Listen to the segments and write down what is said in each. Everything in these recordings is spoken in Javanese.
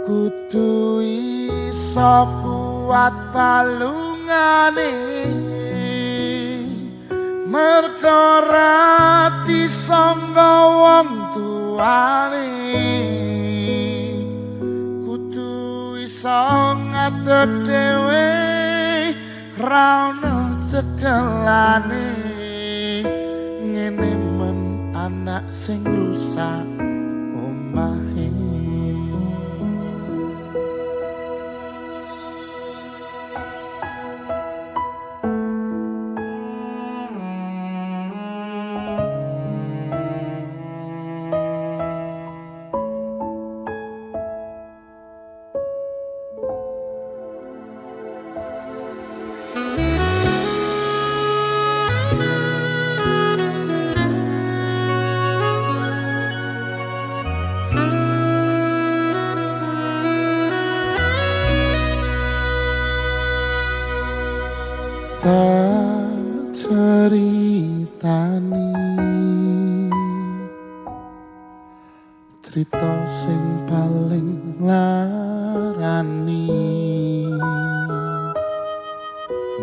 Kudu iso kuat balungane merga ora disangga wong tuane. Kudu iso ngatur dhewe ra ono cekelane. Ngene men anak sing rusak omahe. Tak ceritani cerita sing paling larani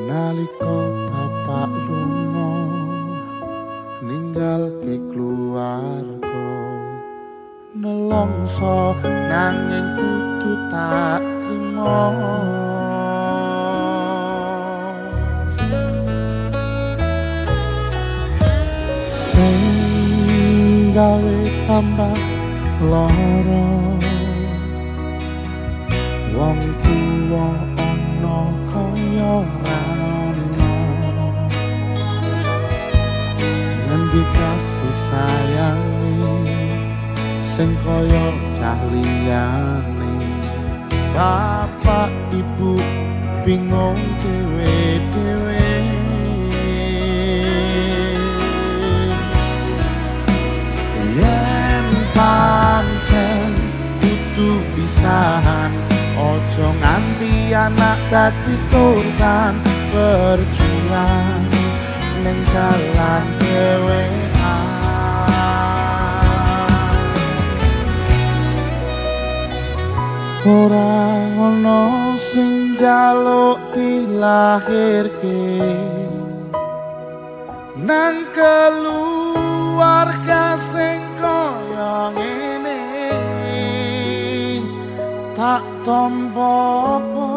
nalika bapak lunga ninggalke keluarga nelongso nanging kudu tak trimo. Gawe tambah lara wong tuwa ana kaya ora ana ngendi kasih sayange sing kaya cah liyane. Bapak ibu bingung dhewe-dhewe pancen kudu pisahan, ojo nganti anak dadi korban berjuang ning dalan dhewean. Ora ono sing njaluk dilahirke nang keluarga sing kaya ngene. Tak tampa apa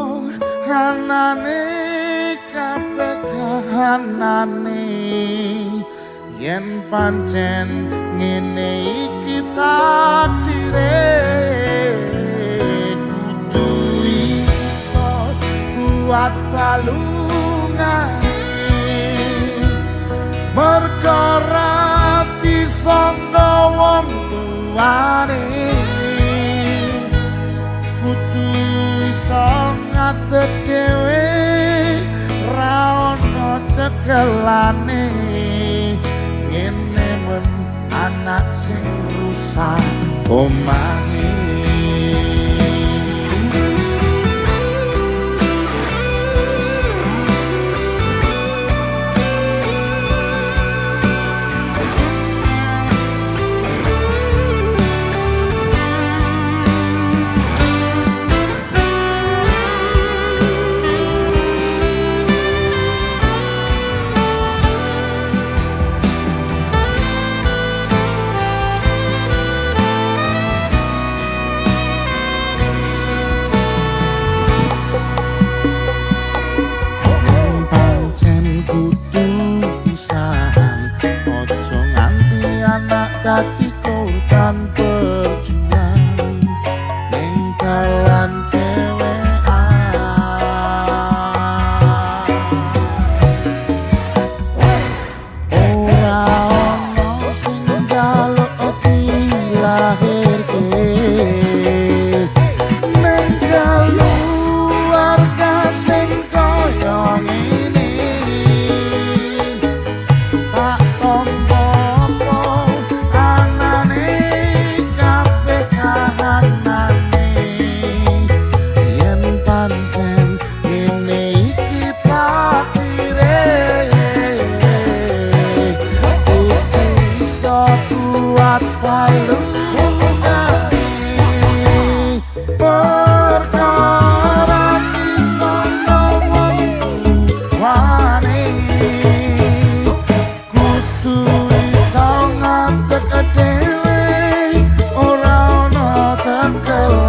anane kabeh kahanane yen pancen ngene iki takdire. Kudu iso kuat balungane merga ora disangga wong tuane. Kudu iso ngatur dhewe ra ono cekelane. Ngene men anak sing rusak omahe.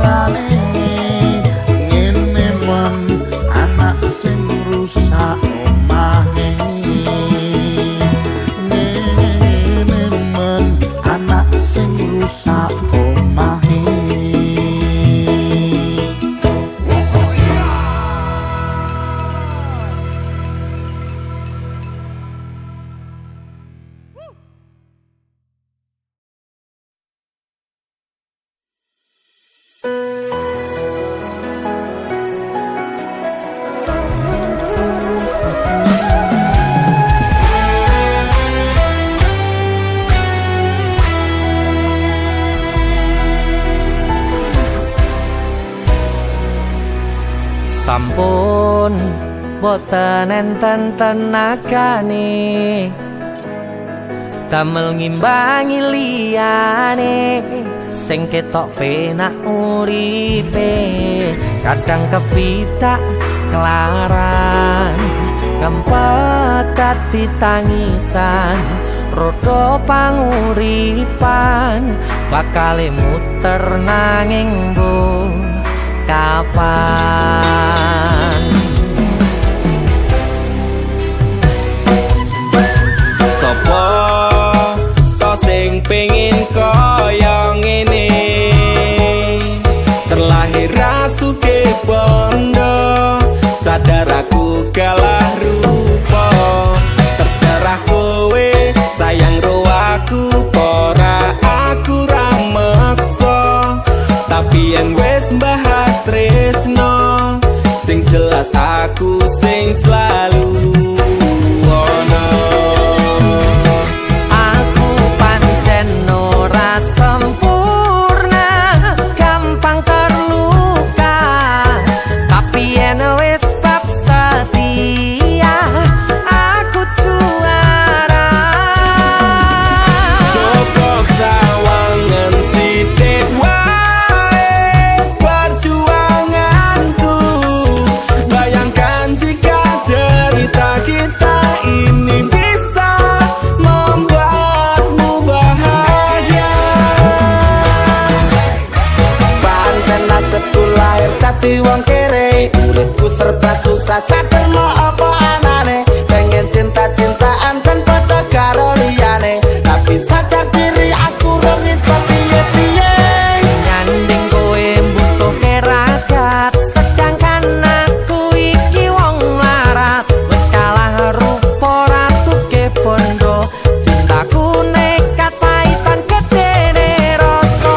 cekelane ngene men anak sing rusak omahe ngene men anak sing rusak omahe. Sampun boten enten tenagane damel ngimbangi liyane sing ketok penak uripe kadang kepitak kelaran kempet dadi tangisan rodo panguripan bakale muter nanging bu kapan sopo to sing pengin kaya ngene terlahir sugih bondo sadar aku kalah rupa terserah kowe sayang ro aku ora aku ra meksa tapi yen wis bahas tresno sing jelas aku sing selalu ono. aku pancen ora sempurna gampang terluka tapi yen wis bab setia aku juara Joko sawangan sithik wae perjuanganku bayangkan jika cerita kita ini bisa membuatmu bahagia pancen nasibku lahir dadi wong kere uripku serba susah saterno apa anane pengen cinta-cintaan dan pada karo liyane tapi sadar diri aku ora iso piye-piye nyanding kowe butuh keragat sedangkan aku iki wong larat wis kalah rupa ra sugih bondo cintaku nekat paitan gedene rasa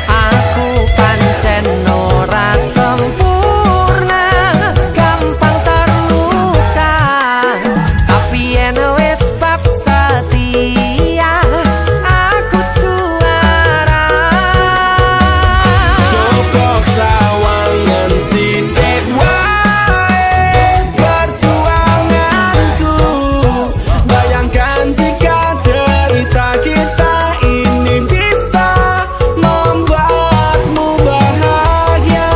aku pancen ora sempurna gampang terluka tapi yen wis bab setia aku juara Joko sawangan sithik wae perjuanganku bayangkan jika cerita kita ini bisa membuatmu bahagia.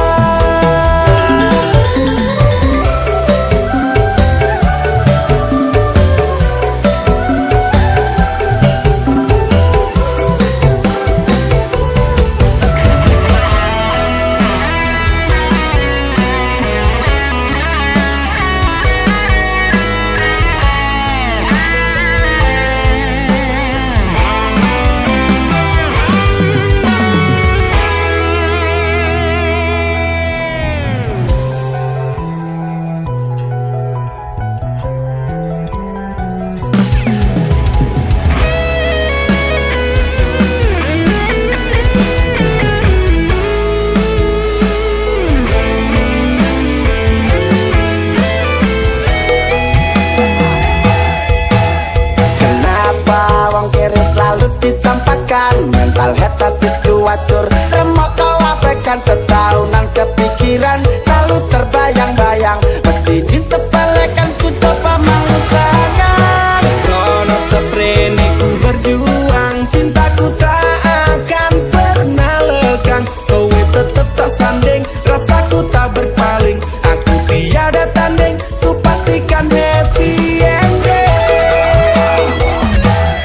Kenapa wong kiri selalu dicampakkan mental head tapi kuacur remok kau abaikan tetaunan kepikiran selalu terbayang-bayang mesti disepelekan ku coba mengusahakan seprono seprene ku berjuang cintaku tak akan pernah lekang kowe tetep tak sanding rasaku tak berpaling aku tiada tanding ku pastikan happy ending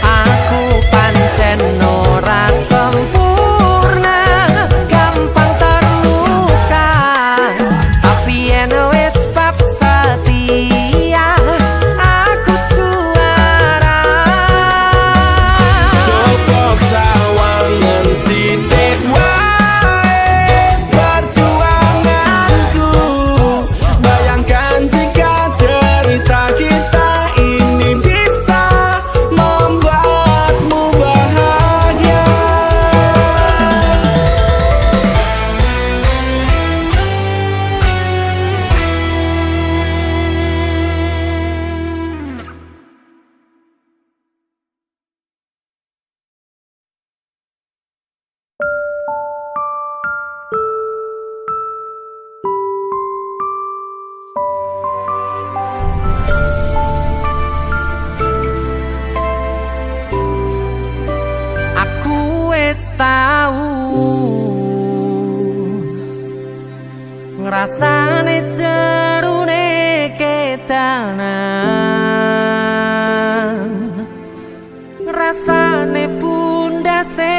aku pancen ora sempurna rasane jerune kedanan, rasane pundase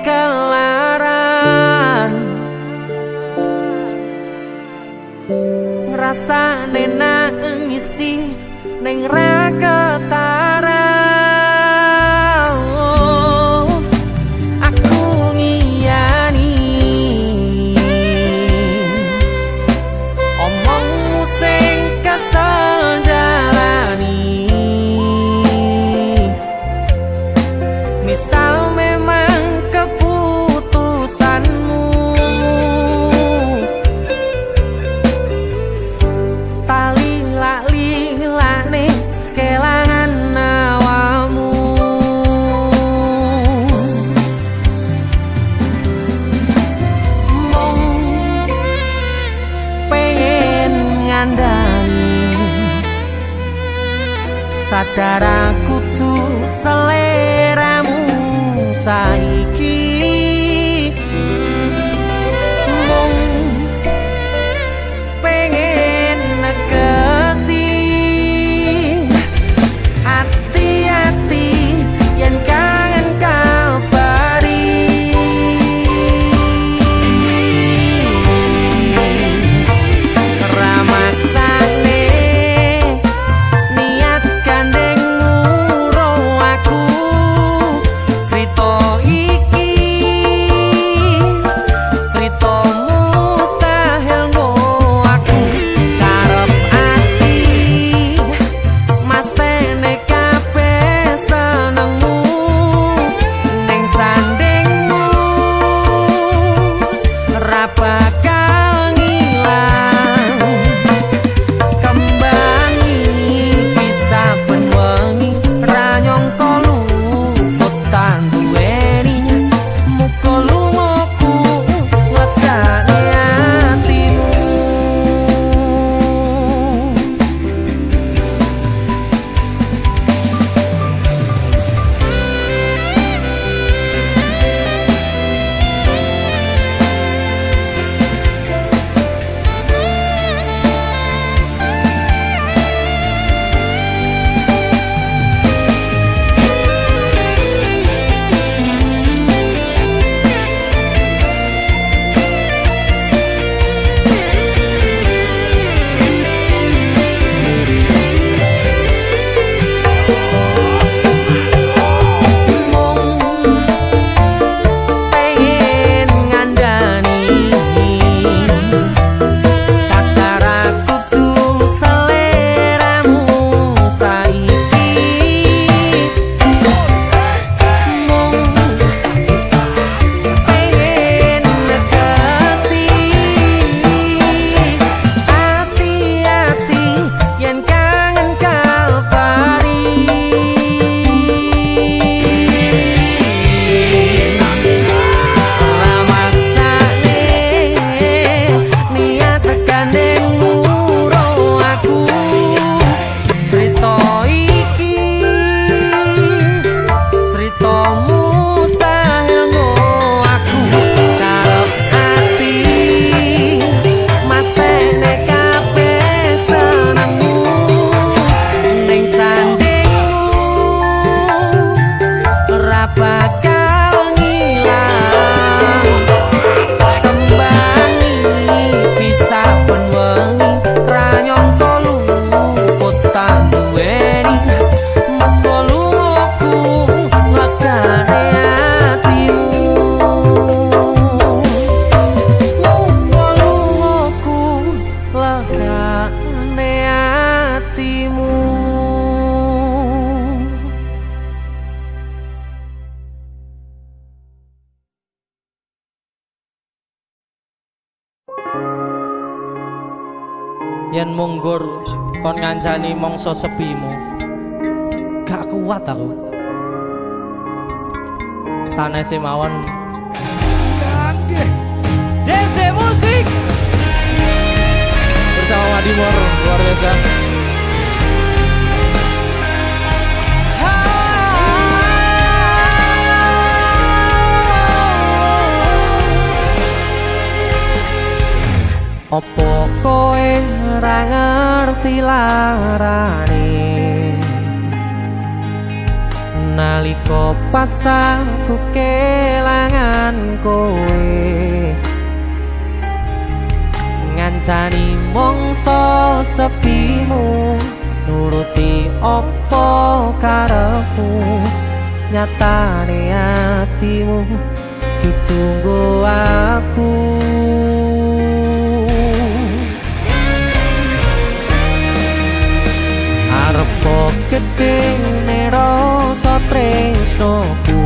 kelaran, rasane nangisi ning ra ketara. Aku ngiyani omongmu sing kesel jalani. Misal memang keputusanmu tali lak-lilane kelangan awamu. Mong pengen ngandani sadar aku tuh seleramu saiki. Mong pengen negesi hati-hati yen kangen kabari. Ramaksane niat gandengmu ro aku cerita iki, cerita mustahil nggo aku karep ati mas tene kabeh senengmu ning sandingmu ra bakal ngilang. Kembangi bisa benwengi ra nyangka luput tan duweni muga lungaku ngedane atimu. Pengen ngandani sadar aku tuh seleramu saiki. Mong pengen negesi hati-hati yen kangen kabari. Ramaksane niat gandengmu ro aku cerita iki, cerita mustahil nggo aku karep ati mas tene kabeh senengmu ning sandingmu ra bakal ngilang. Kembangi bisa benwengi ra nyangka luput tan duweni muga lungaku ngedane atimu. Muga lungaku legane atimu. Yen munggur kon ngancani mangsa sepimu, gak kuat aku. Sanese mawon. DC Musik bersama Madimor luar biasa. Opo kowe ora ngerti larane nalika pas aku kelangan kowe ngancani mongso sepimu nuruti opo karepmu nyatane atimu ditunggu aku arepo gedene rasa tresnoku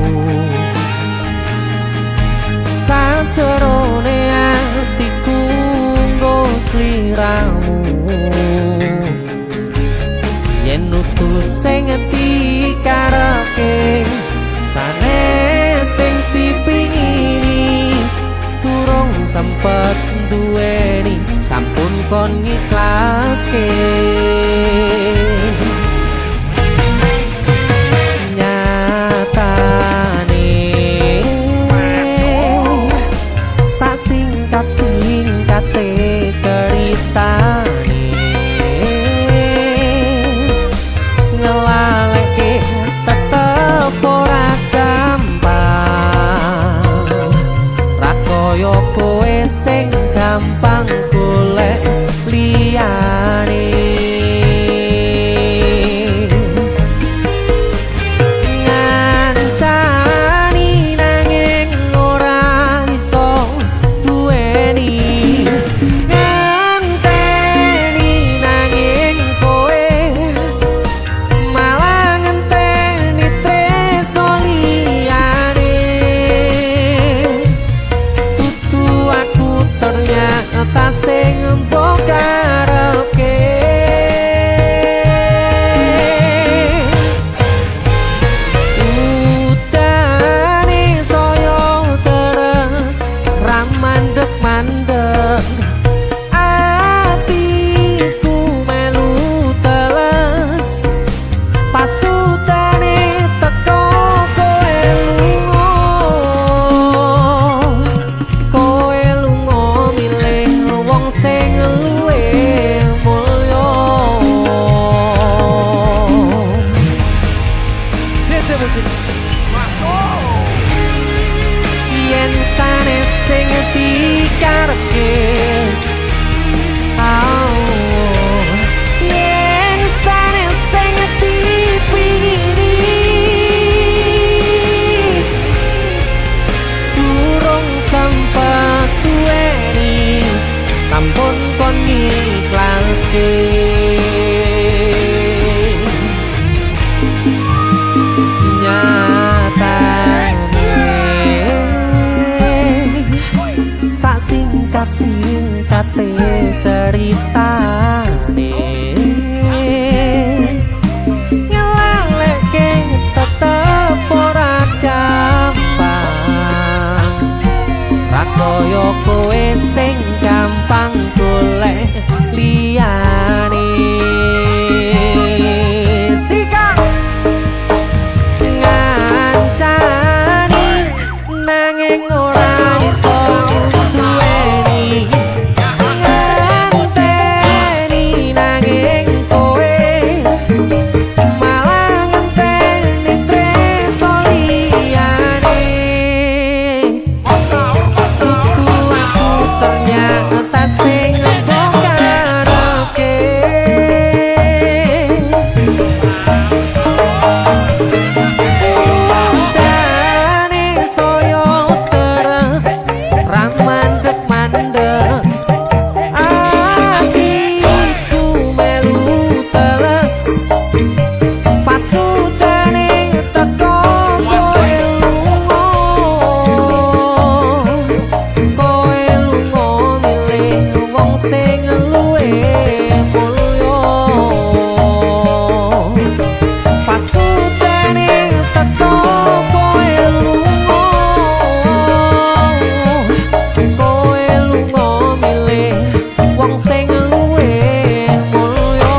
sajerone atiku nggo sliramu yen utus sing dikarepke sanes sing dipingini durung sempet duweni sampun kon ngiklaske nyatane singkat-singkate ceritane ngelaleke tetep ora gampang ra koyo kowe sing gampang golek liyane ngancani nanging ora iso duweni ngenteni nanging kowe malah ngenteni tresno liyane tutu aku ternyata sing mbok karepke udane saya terus ra mandeg-mandeg atiku melu teles pasutane teko kowe lunga milih wong sing luwe mulya dese musik yen sanes sing dikarepke yen sanes sing dipingini durung sempet duweni sampun kon ngiklaske nyatane sak singkat-singkate ceritane ngelaleke tetep ora gampang ra koyo kowe sing gampang golek liyane sikap ngancani nanging ora iso duweni ngenteni nanging kowe malah ngenteni tresno liyane tutu aku ternyata sing mbok karepke udane saya terus ra mandeg-mandeg atiku melu teles pasutane teko kowe lunga milih wong sing luwe mulya pasutane teko kowe lunga milih wong sing luwe mulya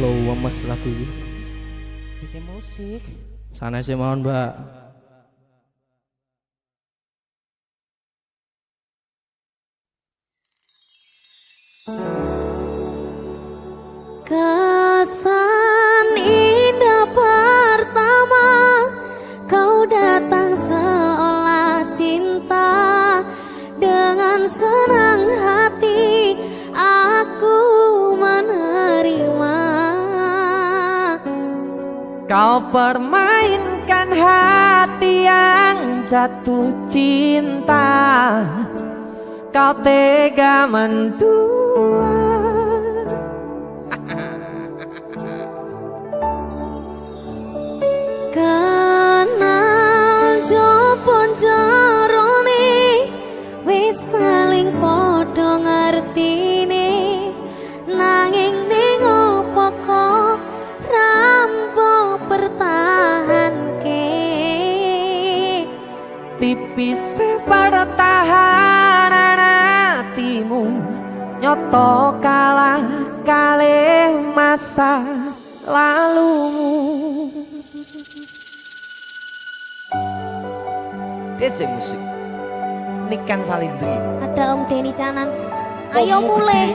lo wemes lagu iki bisa musik Sanesé mohon, Mbak. Kesan indah pertama kau datang seolah cinta. Dengan senang hati aku menerima. Kau permainkan hati yang jatuh cinta. Kau tega mendua. Kenal jopon jarone wis saling padha ngertine. Nanging ning opo kok rampo pertahanke. Tipis pertahanan hatimu nyoto kalah kalih masa lalumu. Dese musik Niken Salindri. Ada Om Deni Canan. Ayo mulai.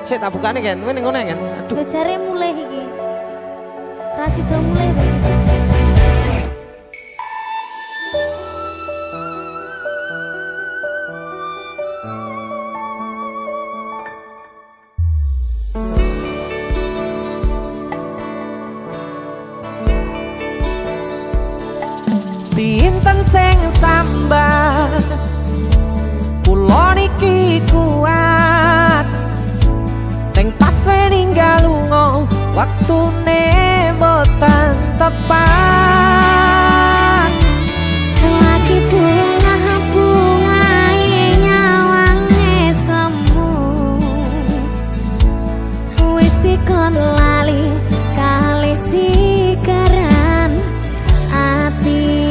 Saya tak bukane kan, ngene ngono kan. Aduh. Lho jare mulai iki. Rasido mulai. Sinten sing sambat kula niki kuat teng pas ninggal lunga waktune boten tepat. Lagi bunga nyawange semu. Wis dikon lali kali sikaran ati.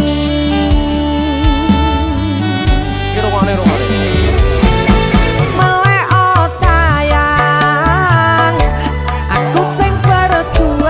Melek oh sayang, aku sing berjuang.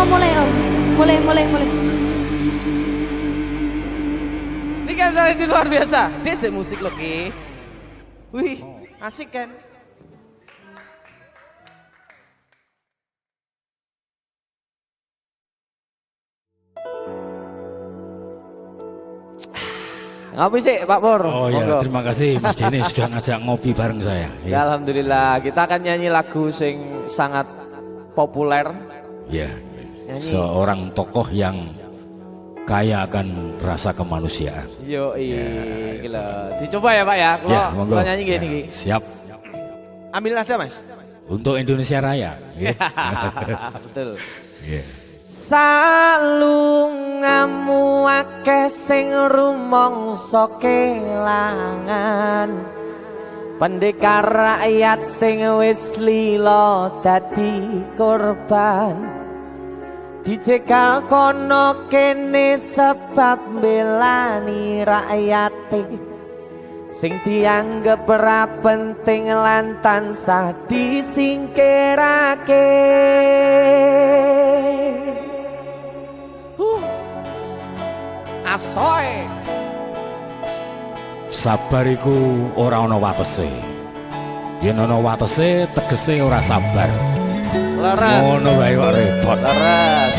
mulai Om. Mulai. Ini kan saya di luar biasa. Desa musik loh Ki. Wih, asik kan? Ngopi sih Pak Pur. Oh ya, Monggo. terima kasih Mas Denny sudah ngajak ngopi bareng saya. Ya, alhamdulillah, kita akan nyanyi lagu sing sangat populer. Ya, Nyanyi. seorang tokoh yang kaya akan rasa kemanusiaan. Yo, Ya, gila. Dicoba ya Pak ya. Ya, monggo. Kalau nyanyi gini. Ya, Ki. siap. Ambil nada Mas. Untuk Indonesia Raya. Ya. Betul. Ya. Salungamu akeh sing rumangsa kelangan, pendekar rakyat sing wis lila dadi korban, dicegal kono kene sebab belani rakyate sing dianggep ora penting lan tansah disingkirake. Asoy. Sabar iku ora ana watese. Yen ana watese tegese ora sabar. Leres. Ngono wae kok repot. Leres.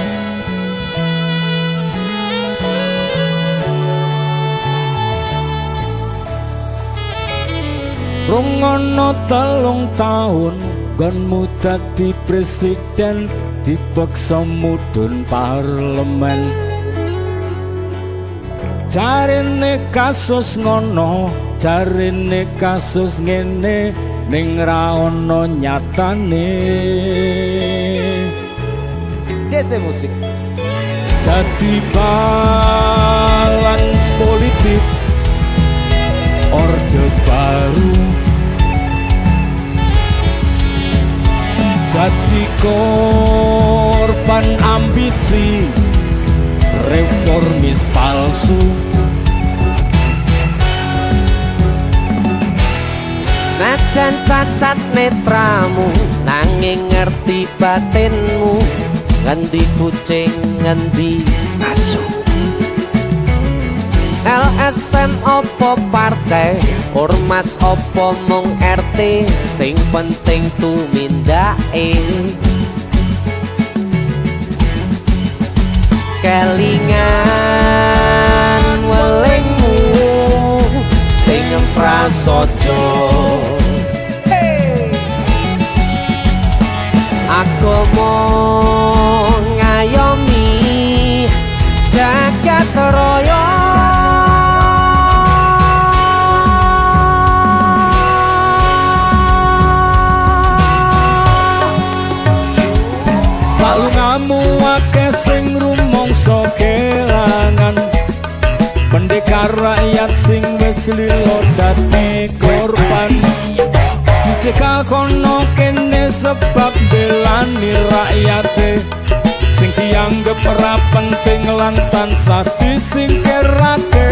Rungono 3 tahun gonmu dadi presiden, dipaksa mudhun parlemen. Jarine kasus ngono, jarine kasus ngene, ning ra ono nyatane. Desa musik. Dadi balans politik orde baru, dadi korban ambisi reformis palsu. Senajan cacat netramu, nanging ngerti batinmu, ngendi kucing ngendi asu. LSM opo partai, ormas opo mung RT, sing penting tumindake. Kelingan welingmu sing prasaja. Aku mau ngayomi jagat raya. Salungamu akeh sing rumangsa kelangan, pendekar rakyat sing wis lila dadi korban, dicegal kono kene sebab belani rakyate sing dianggep ora penting lan tansah disingkirake.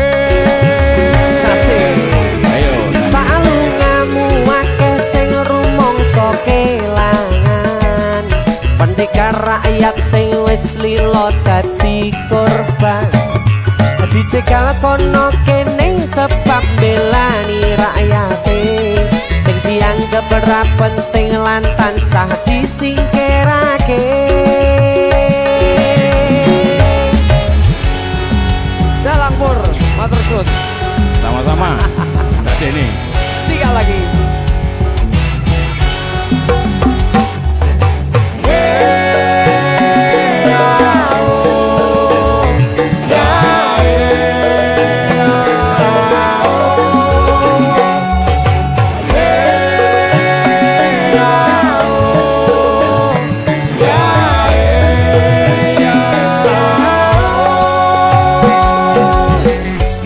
Ayo Salungamu akeh sing rumangsa kelangan, pendekar rakyat sing wis lila dadi korban, dicegal kono kene sebab belani rakyate sing dianggep ora penting lan tansah disingkirake. Dalang Pur, matur suwun. sama-sama. Jadi ini Sikat lagi.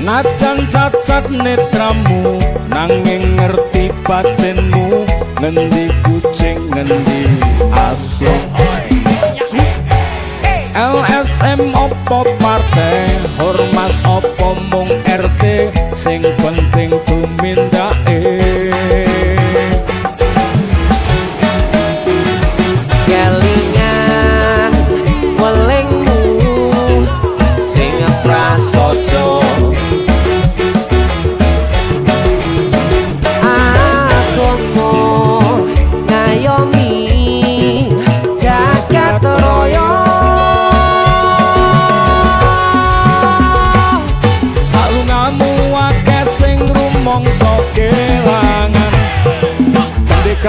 najan cacat netramu, nanging ngerti batinmu, ngendi kucing ngendi asu. LSM opo partai, ormas opo mung RT, sing penting tumindake. Kelingan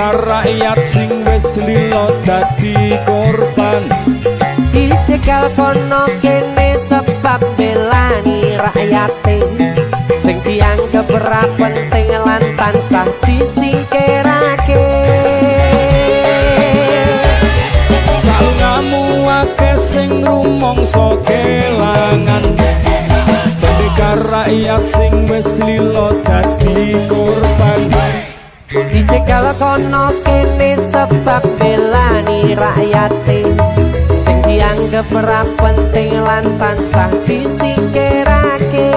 Pendekar rakyat sing wis lilo dadi korban Dicegal kono kene sebab belani rakyate sing dianggep ora penting lan tansah disingkirake. Salungamu akeh sing rumangsa kelangan Pendekar rakyat sing wis lilo dadi korban Dicegal kono kene sebab belani rakyate sing dianggep ora penting lan tansah disingkirake.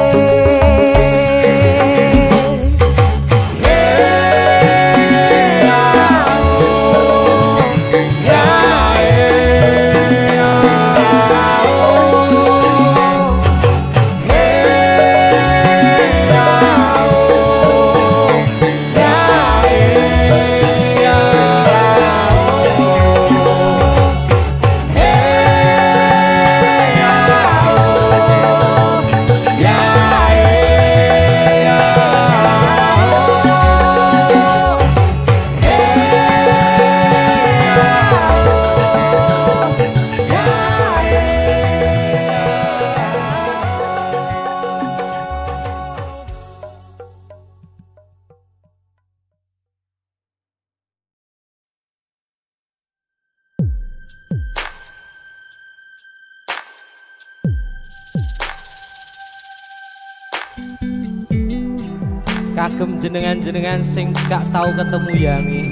Kagem jenengan-jenengan sing gak tau ketemu yangi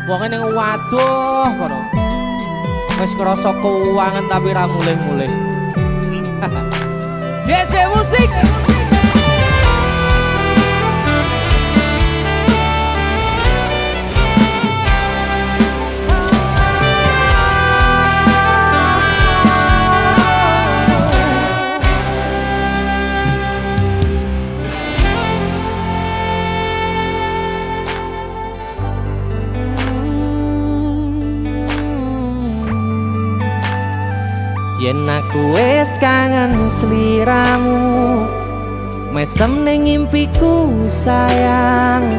wong ning waduh kono wis ngrasa keuangan tapi ra mulih-mulih. DC Musik yen aku wis kangen sliramu mesem ning impiku sayang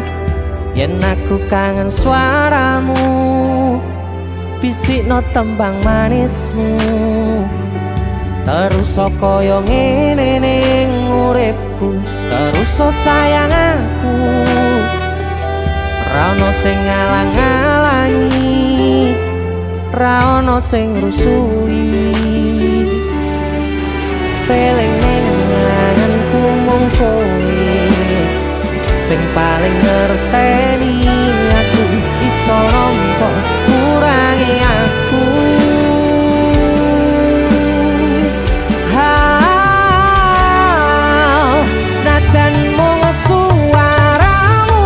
yen aku kangen suaramu bisikno tembang manismu terus kaya ngene ning uripku terus sayang aku ra ono sing ngalang-alangi ra ono sing rusui feeling ning anganku mung kowe sing paling ngerteni aku iso nampa kurangi aku senajan mung suaramu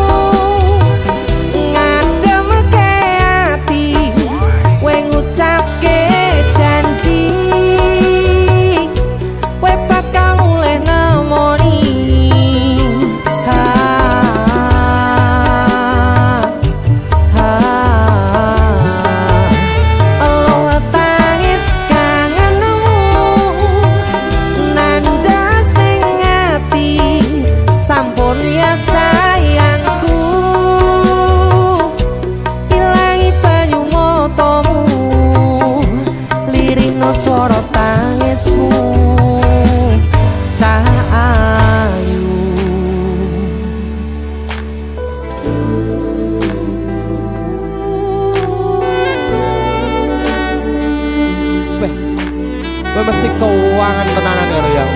ngademke ati kowe ngucapke janji kowe bakal mulih nemoni Allah tangis kangenmu nandas ning ati sampun ya sayangku ilangi banyu matamu lirino swara tangismu cahayu gue mesti keuangan tenanan ya Royang.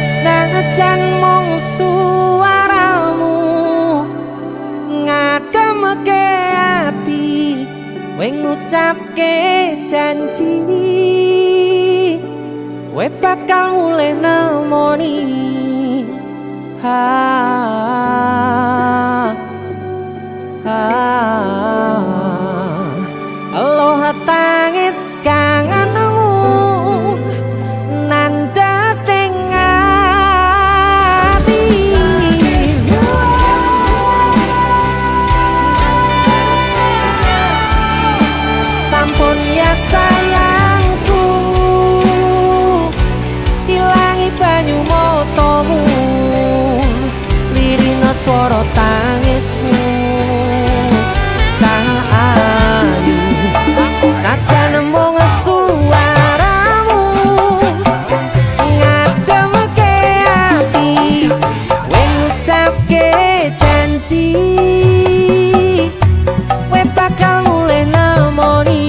Senajan mung suaramu ngademke ati kowe ngucapke janji kowe bakal mulih nemoni Allah tangis kangenmu nandas ning swara tangismu cah ayu senajan mung suaramu ngademke ati kowe ngucapke janji kowe bakal mulih nemoni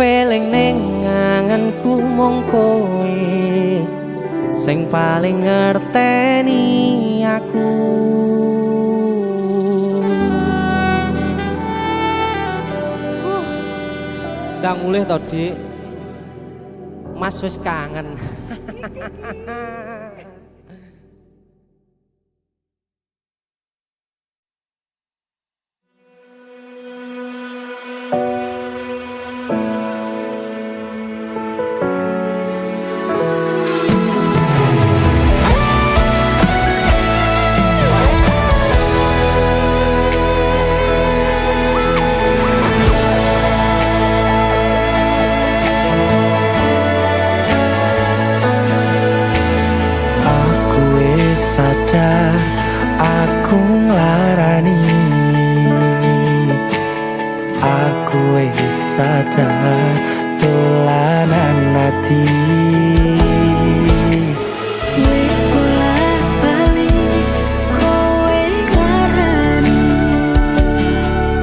feeling ning anganku mung kowe sing paling ngerteni aku. Ndang mulih to, Dik. Mas wis kangen. Aku nglarani, aku wis sadar dolanan ati. Wis bolak-balik kowe ngarani,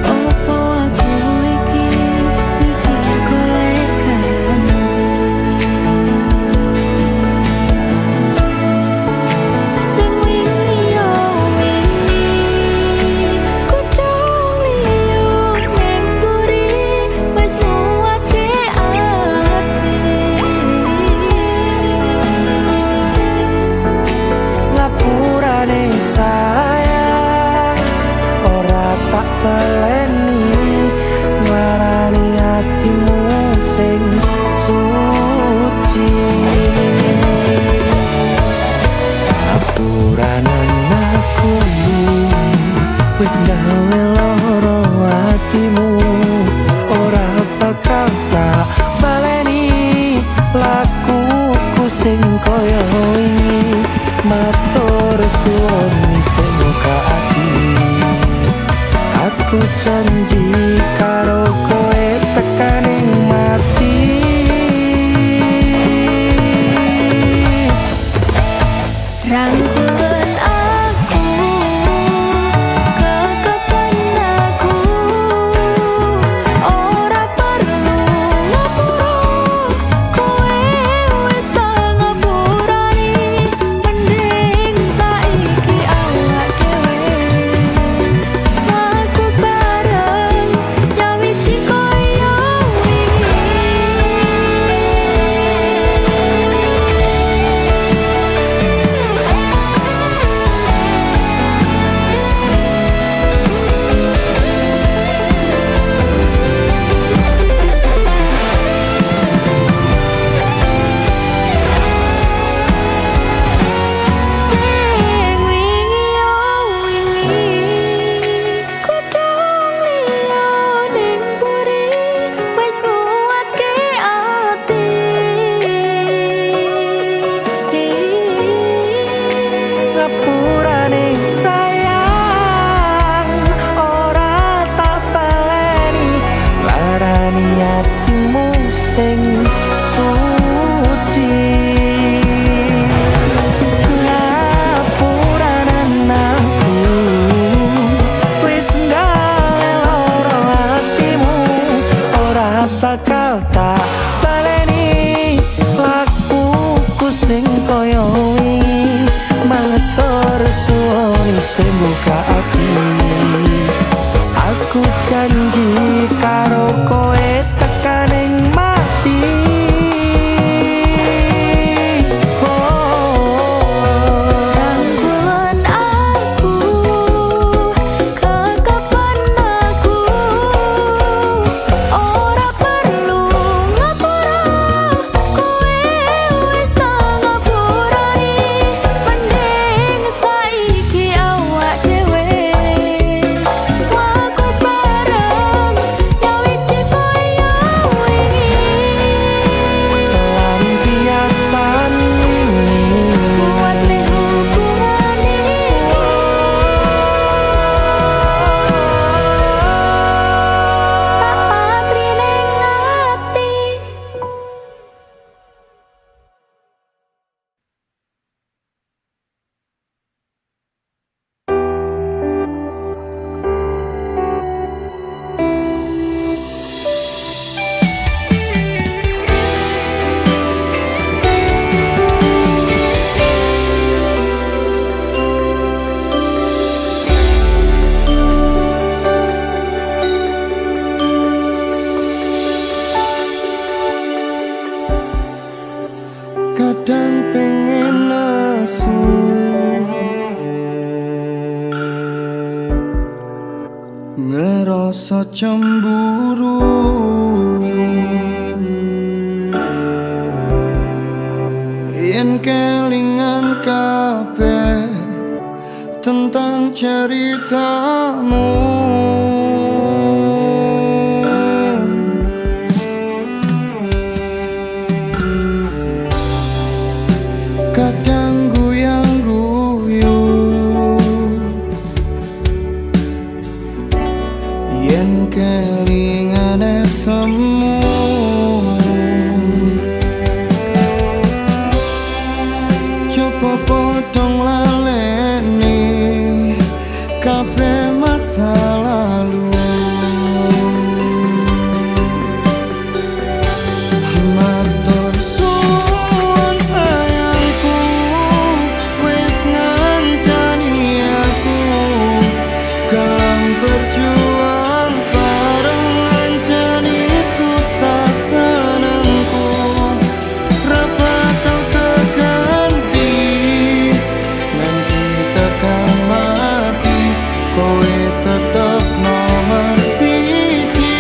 opo aku iki mikir golek ganti. Sing wingi yo wingi, kudu liyo ning mburi, wis nguwatke ati. Lapurane sayang ora tak baleni, nglarani atimu sing suci. Lapuranan aku wis gawe loro atimu, ora bakal tak baleni lakuku sing koyo wingi. Matur suwun sing muka ati, aku janji karo kowe tekaning mati. Rangkulan aku, kekepen aku, ora perlu ngapura, kowe wis tak ngapurani. Mending saiki awak dhewe mlaku bareng Kadang pengen nesu, ngerasa cemburu, yen kelingan kabeh tentang ceritamu. Kadang guyang-guyu, yen kelingan semu. Coba potong laleni kabeh masa lalu. Matur suwun sayangku, wis ngancani aku, kelang berjuang bareng ngancani susah senengku. Ra bakal keganti nanti tekan mati, kowe tetep nomor siji.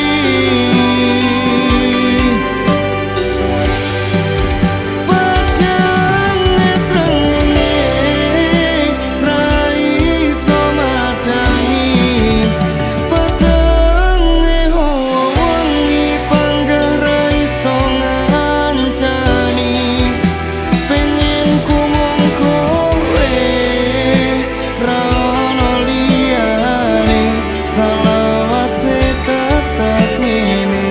Padang srengenge ra iso madangi, petenge wengi panggah ra iso ngancani. Pengen ku mung kowe, ra ono liyane, salawase tetep ngene.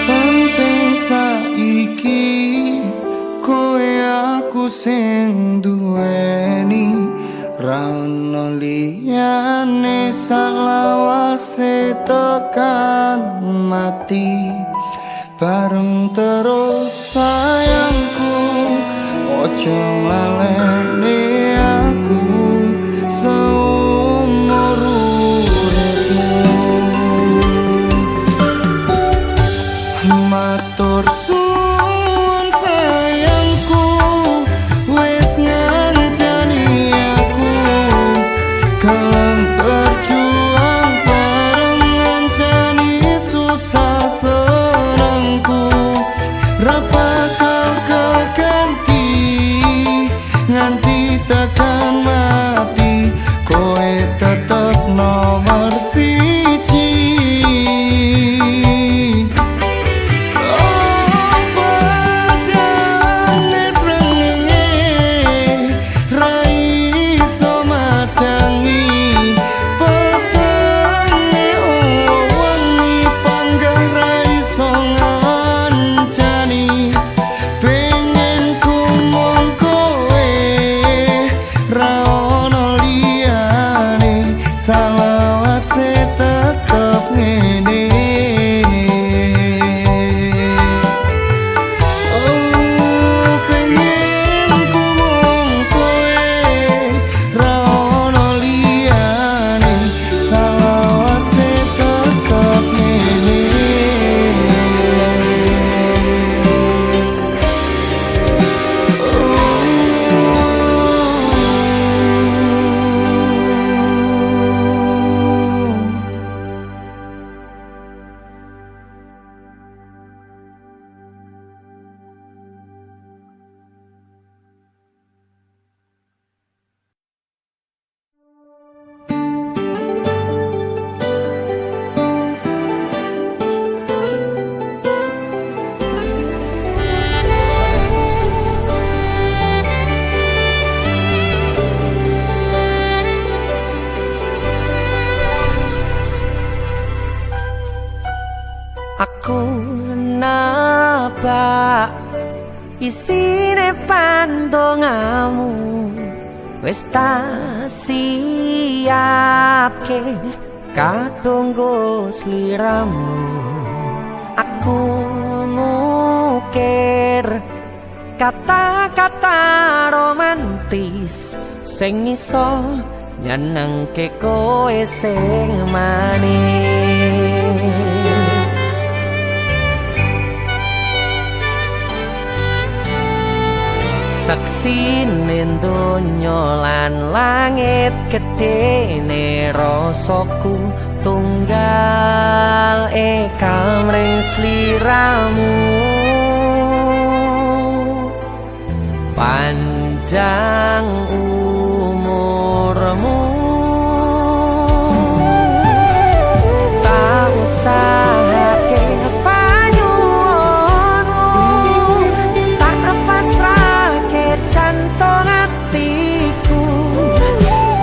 Penting saiki kowe aku sing duweni, ra ono liyane, salawase tekan mati. Bareng terus sayangku, ojo laleni aku seumur uripmu. Matur suwun sayangku, wis ngancani aku, kelang berjuang bareng ngancani susah senengku. isine pandongamu wis tak siapke kadunggo sliramu aku ngukir kata-kata romantis sing iso nyenengke kowe sing manis saksine donya lan langit gedene rasaku tunggal kamring sliramu panjang umurmu tak usahake panyuwunmu tak pasrahke jantung atiku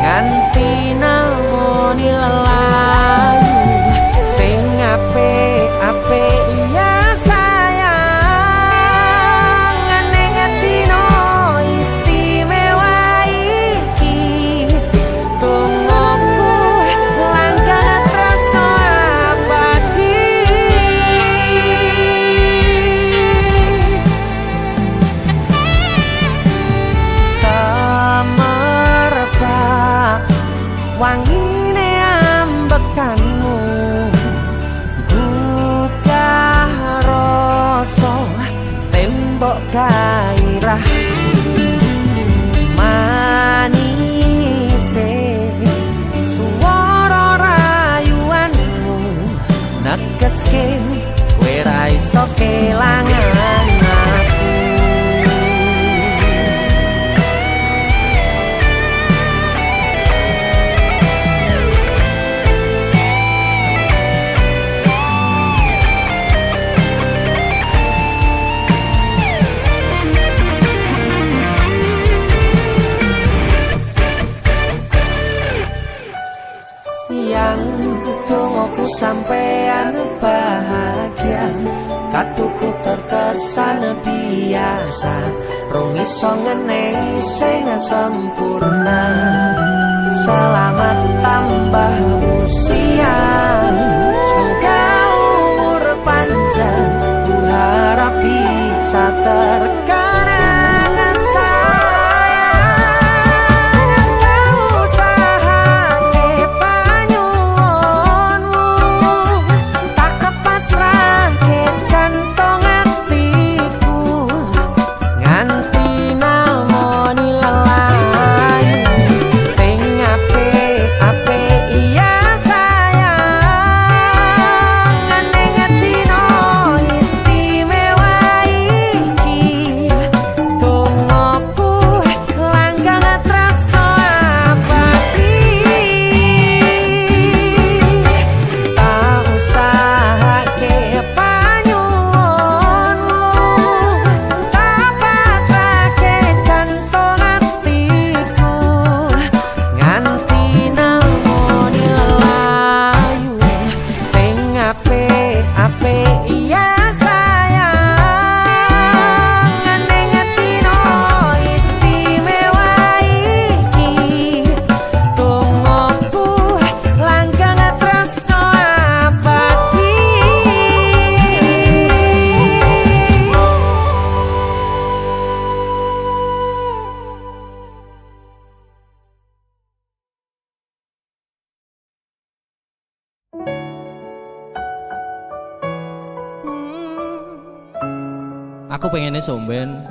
nganti namoni lelayu sing apik-apik ya sayang ning atino istimewa iki tungguku langkah tresno abadi semerbak wangine ambekanmu buka rasa tembok gairah manise suara rayuanmu negeske kowe ra iso kelangan aku yang tungguku sampean bahagia katuku terkesan biasa rong iso ngenehi sing sempurna selamat tambah usia semoga umur panjang ku harap bisa terkenang sayang tak usahake panyuwunmu tak pasrahke jantung atiku nganti namoni lelayu sing apik-apik iya sayang ning atino istimewa iki tungguku langkah tresno abadi tak usahake panyuwunmu tak pasrahke jantung atiku nganti namoni lelayu sing apik-apik iya sayang ning atino istimewa iki tungguku langkah tresno abadi Aku pengennya somben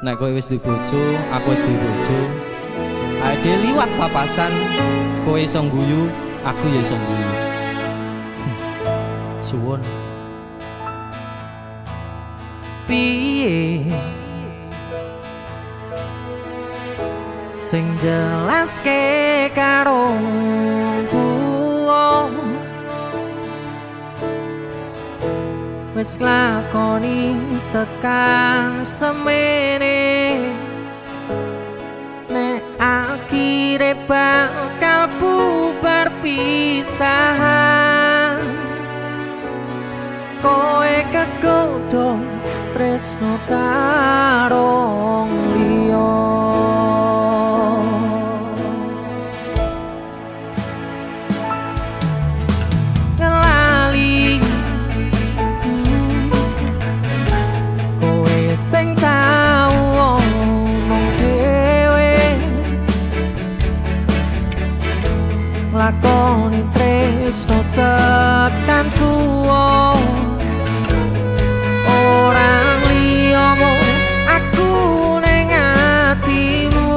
nek kowe wis dibojo, aku wis dibojo. Ade liwat papasan, kowe iso guyu, aku ya iso guyu. Suwun. Piye sing jelaske karo kuwo wis lakoni tekan semene nek akhire bakal bubar pisahan kowe kegodhong tresno karo liya. Ngelali kowe sing tau omong dhewe lakoni tresno tekan tuwa. Orang liya mung aku ning atimu,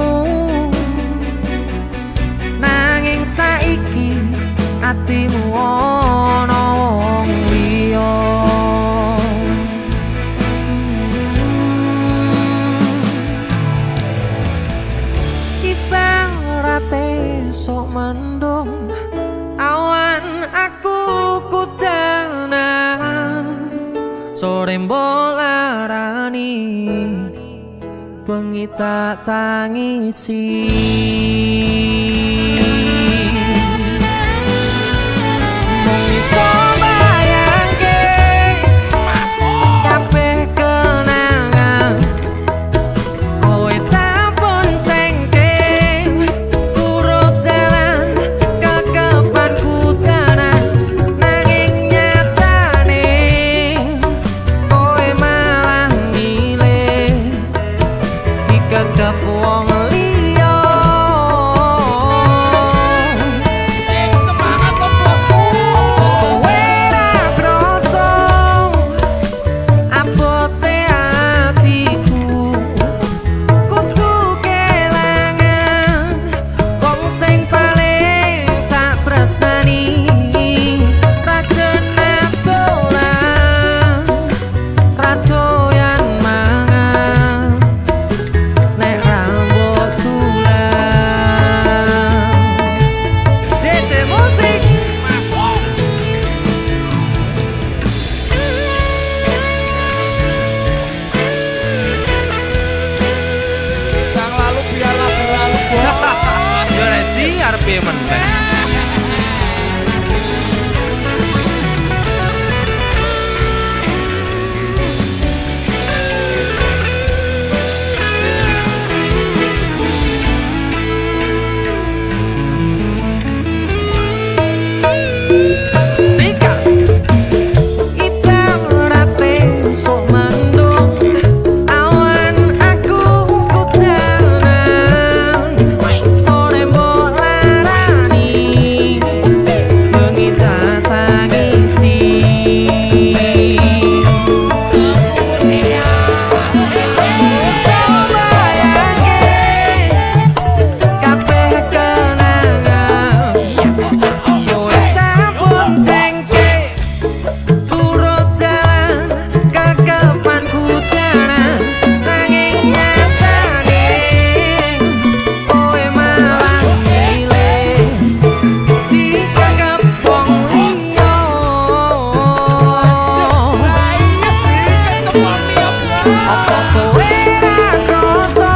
nanging saiki atimu ana wong liya. Ibarate sok mendung awan aku kudanan, sore mbolarani bengi tak tangisi. Mung iso bayangke kabeh kenangan kowe tak boncengke turut dalan kekepanku danan, nanging nyatane kowe malah milih dikekep wong liya. Kowe ra krasa abote atiku, kudu kelangan wong sing paling tak tresnani. Rajane dolan radoyan mangan nek rambut tulang. DJ musik Kang lalu biarlah berlalu. Yo ready arep meneh. sikat ibarate sok mendung awan aku kudanan, sore mbolarani bengi tak tangisi. Iso bayangke kabeh kenangan kowe tak boncengke turut dalan kekepanku danan, nanging nyatane kowe malah milih dikekep wong liya. Apa kowe ra krasa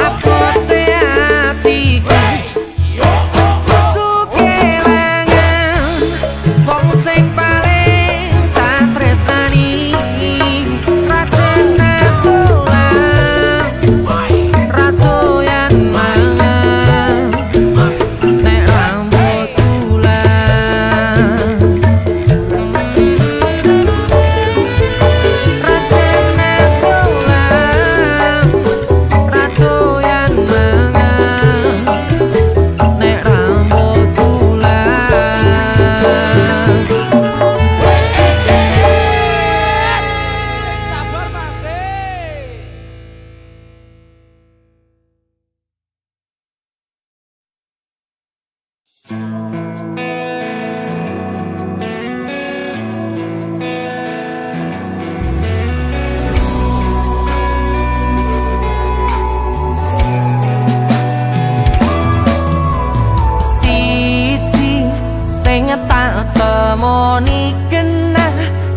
abote atiku, kudu kelangan wong sing paling tak tresnani. Rajane dolan radoyan mangan nek rambut tulang. Rajane dolan radoyan mangan nek rambut tulang. Sabar Mas. Siji sing tak temoni kena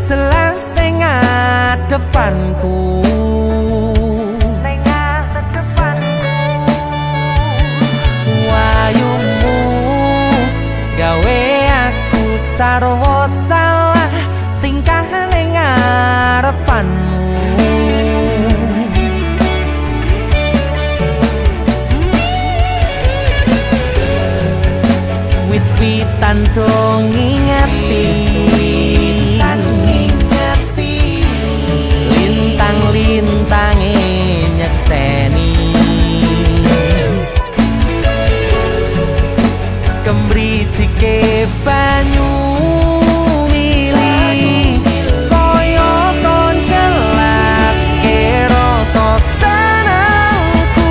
jelas ning ngadepanku. Wayumu gawe aku sarwa salah tingkah ning karepanmu. Wit-witan dong ngingeti, lintang-lintange nyekseni, kemricike banyu mili koyo ton jelas ke rasa senengku.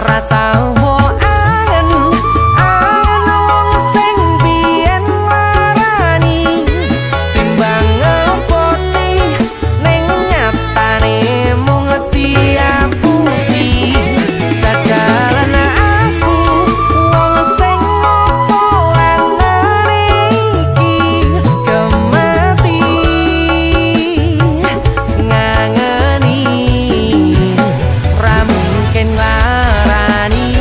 Rasa angen wong sing biyen larani, timbang ngepoti ning nyatane mung diapusi. Jajalan aku wong sing ngopo langane iki kemati ngangeni ra mungkin larani.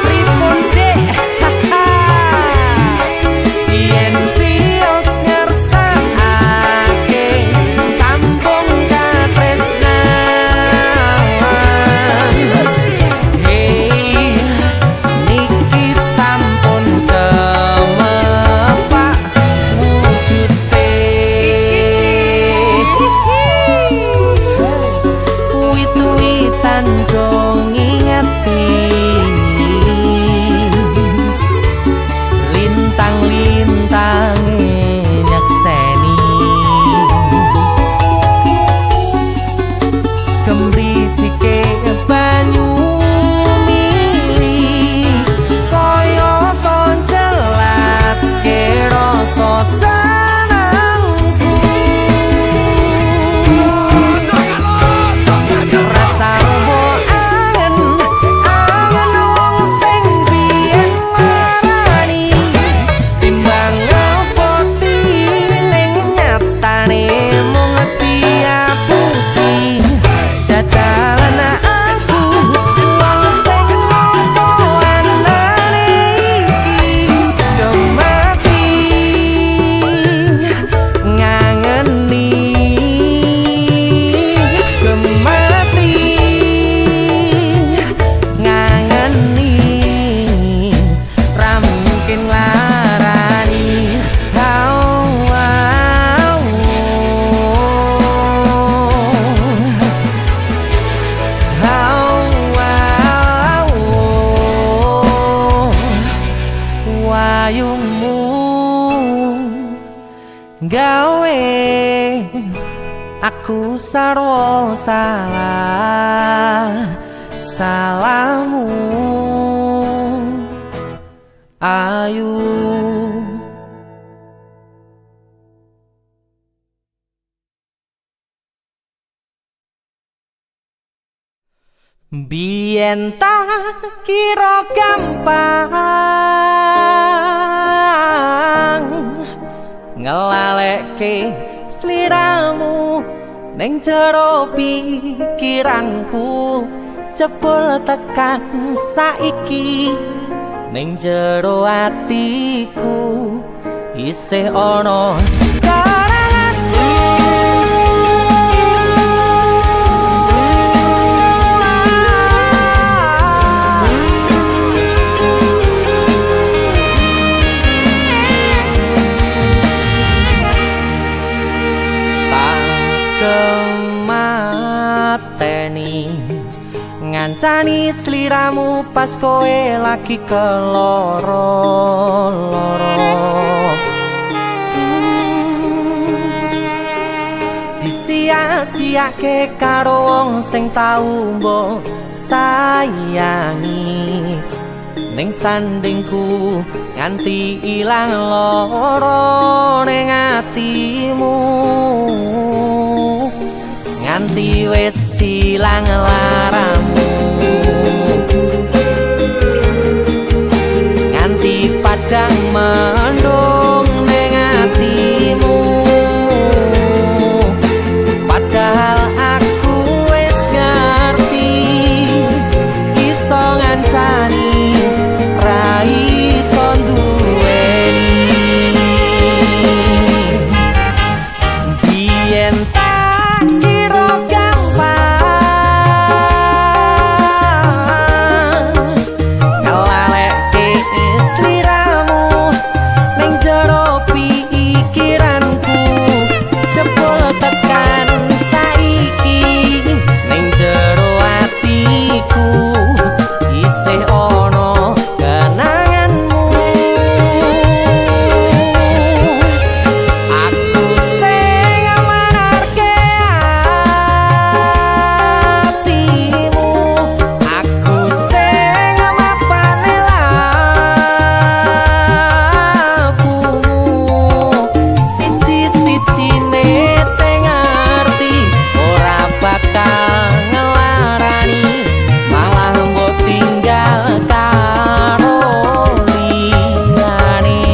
Pripun dek, yen sios ngersakake sambung katresnan. Hei, niki sampun cemepak wujude. Wit-witan dong ngingeti, lintang-lintange nyekseni, kemricike banyu mili koyo ton jelas ke rasa senengku. Rasa angen wong sing biyen larani, timbang ngepoti ning nyatane mung diapusi. Jajalan aku wong sing ngopo anane iki kemati ngangeni, kemati ngangeni ra mungkin larani. Wayumu gawe aku sarwa salah, salahmu ayu. Biyen tak kira gampang ngelalekke sliramu ning jero pikiranku, jebul tekan saiki ning jero atiku isih ana karanganmu. Kemateni ngancani sliramu pas kowe lagi keloro-loro. Disia-siake karo wong sing tau mbok sayangi, ning sandingku nganti ilang loro ning atimu, nganti wis ilang laramu. mendung ning atimu. Padahal aku wis ngerti iso ngancani ra iso duweni. Biyen tak kira gampang ngelalekke sliramu ning jero pikiranku. Jebul tekan saiki ning jero atiku isih ono kenanganmu. Aku sing manarke atimu, aku sing mapane lakumu. Siji-sijine sing ngerti ora bakal ngelarani, malah mbok tinggal karo liyane.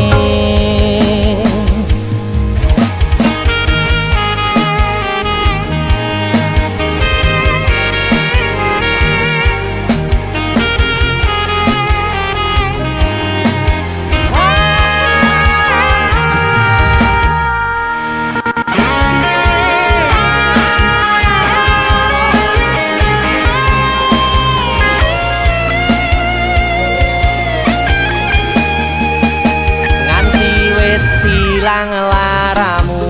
Nganti wis ilang laramu,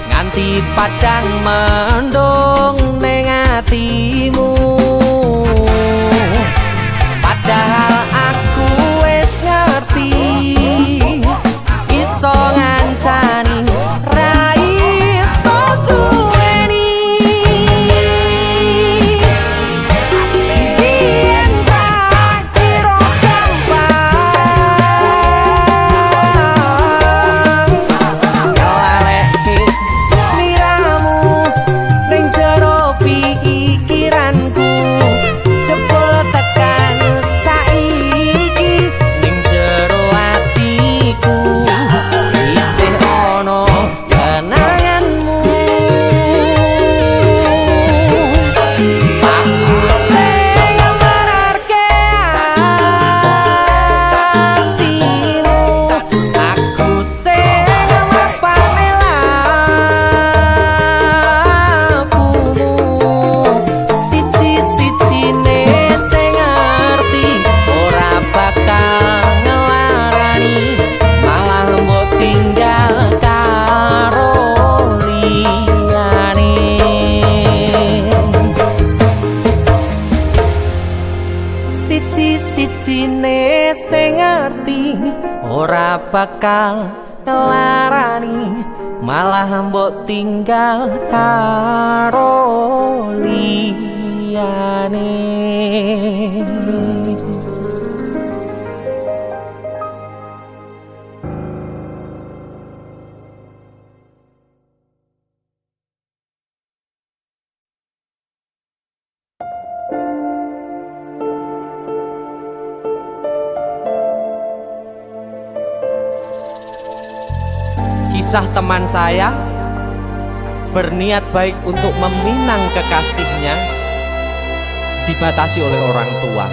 nganti padang mendung ning atimu. Padahal aku wis ngerti iso ngancani ra iso duweni. Biyen tak kira gampang ngelalekke sliramu ning jero pikiranku. Jebul tekan saiki ning jero atiku isih ono kenanganmu. Aku sing mararke atimu, aku sing mapane lakumu. Siji-sijine sing ngerti ora bakal ngelarani, malah mbok tinggal karo liyane. Siji-sijine sing ngerti ora bakal ngelarani, malah mbok tinggal karo liyane. Kisah teman saya berniat baik untuk meminang kekasihnya dibatasi oleh orang tua.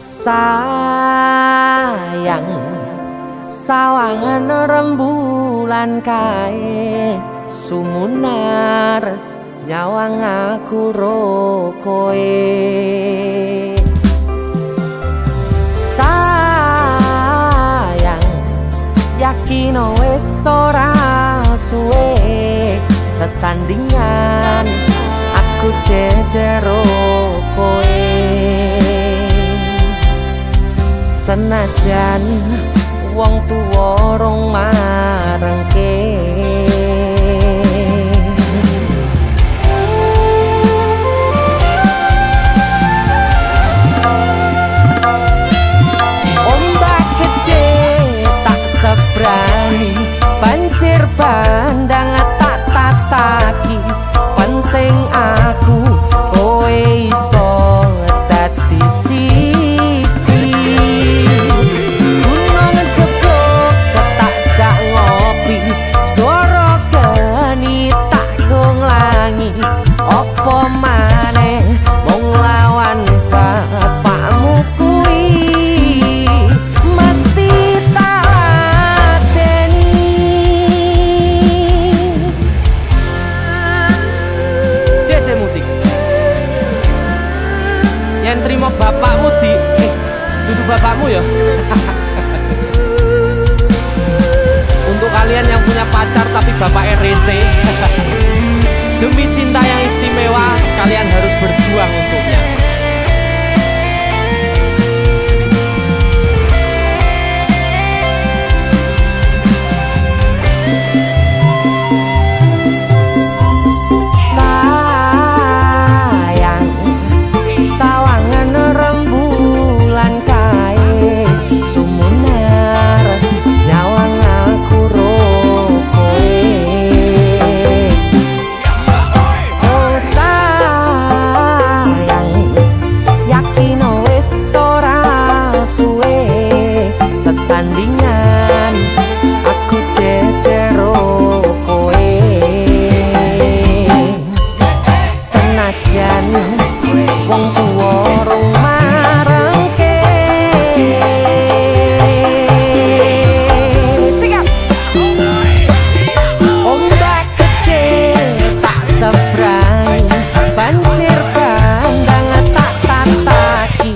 Sayang, sawangan rembulan kae sumunar nyawang aku ro koe. Yakin wis ora suwe sesandingan aku jejero koe. Senajan wong tuwa rong marengke, ombak gede tak sebrani, banjir bandang tak tataki. Penting aku kowe iso dadi Yang terima bapakmu duduk bapakmu ya. Untuk kalian yang punya pacar tapi bapak RC, demi cinta yang istimewa kalian harus berjuang untuknya. Sandingan aku cecero kowe senajan wong tuwa rong marengke sikap ombak gede tak sebrang banjir bandang tak tataki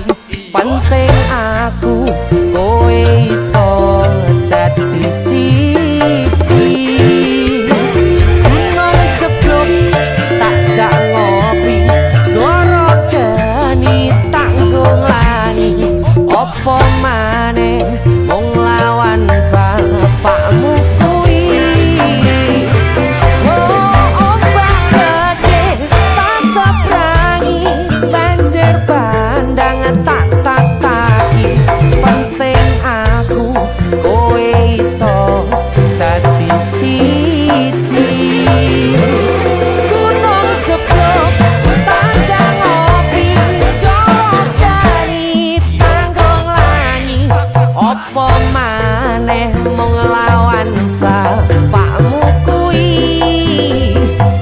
penting aku kowe iso dadi siji gunung jeblok tak jak ngopi segoro geni tanggung langi opo maneh mung lawan bapakmu kuwi. Ombak gede tak sebrangi banjir bandang tak tataki penting aku kowe iso dadi siji gunung jeblok tak ngopi segoro geni tanggung langi opo maneh mung lawan bapakmu kuwi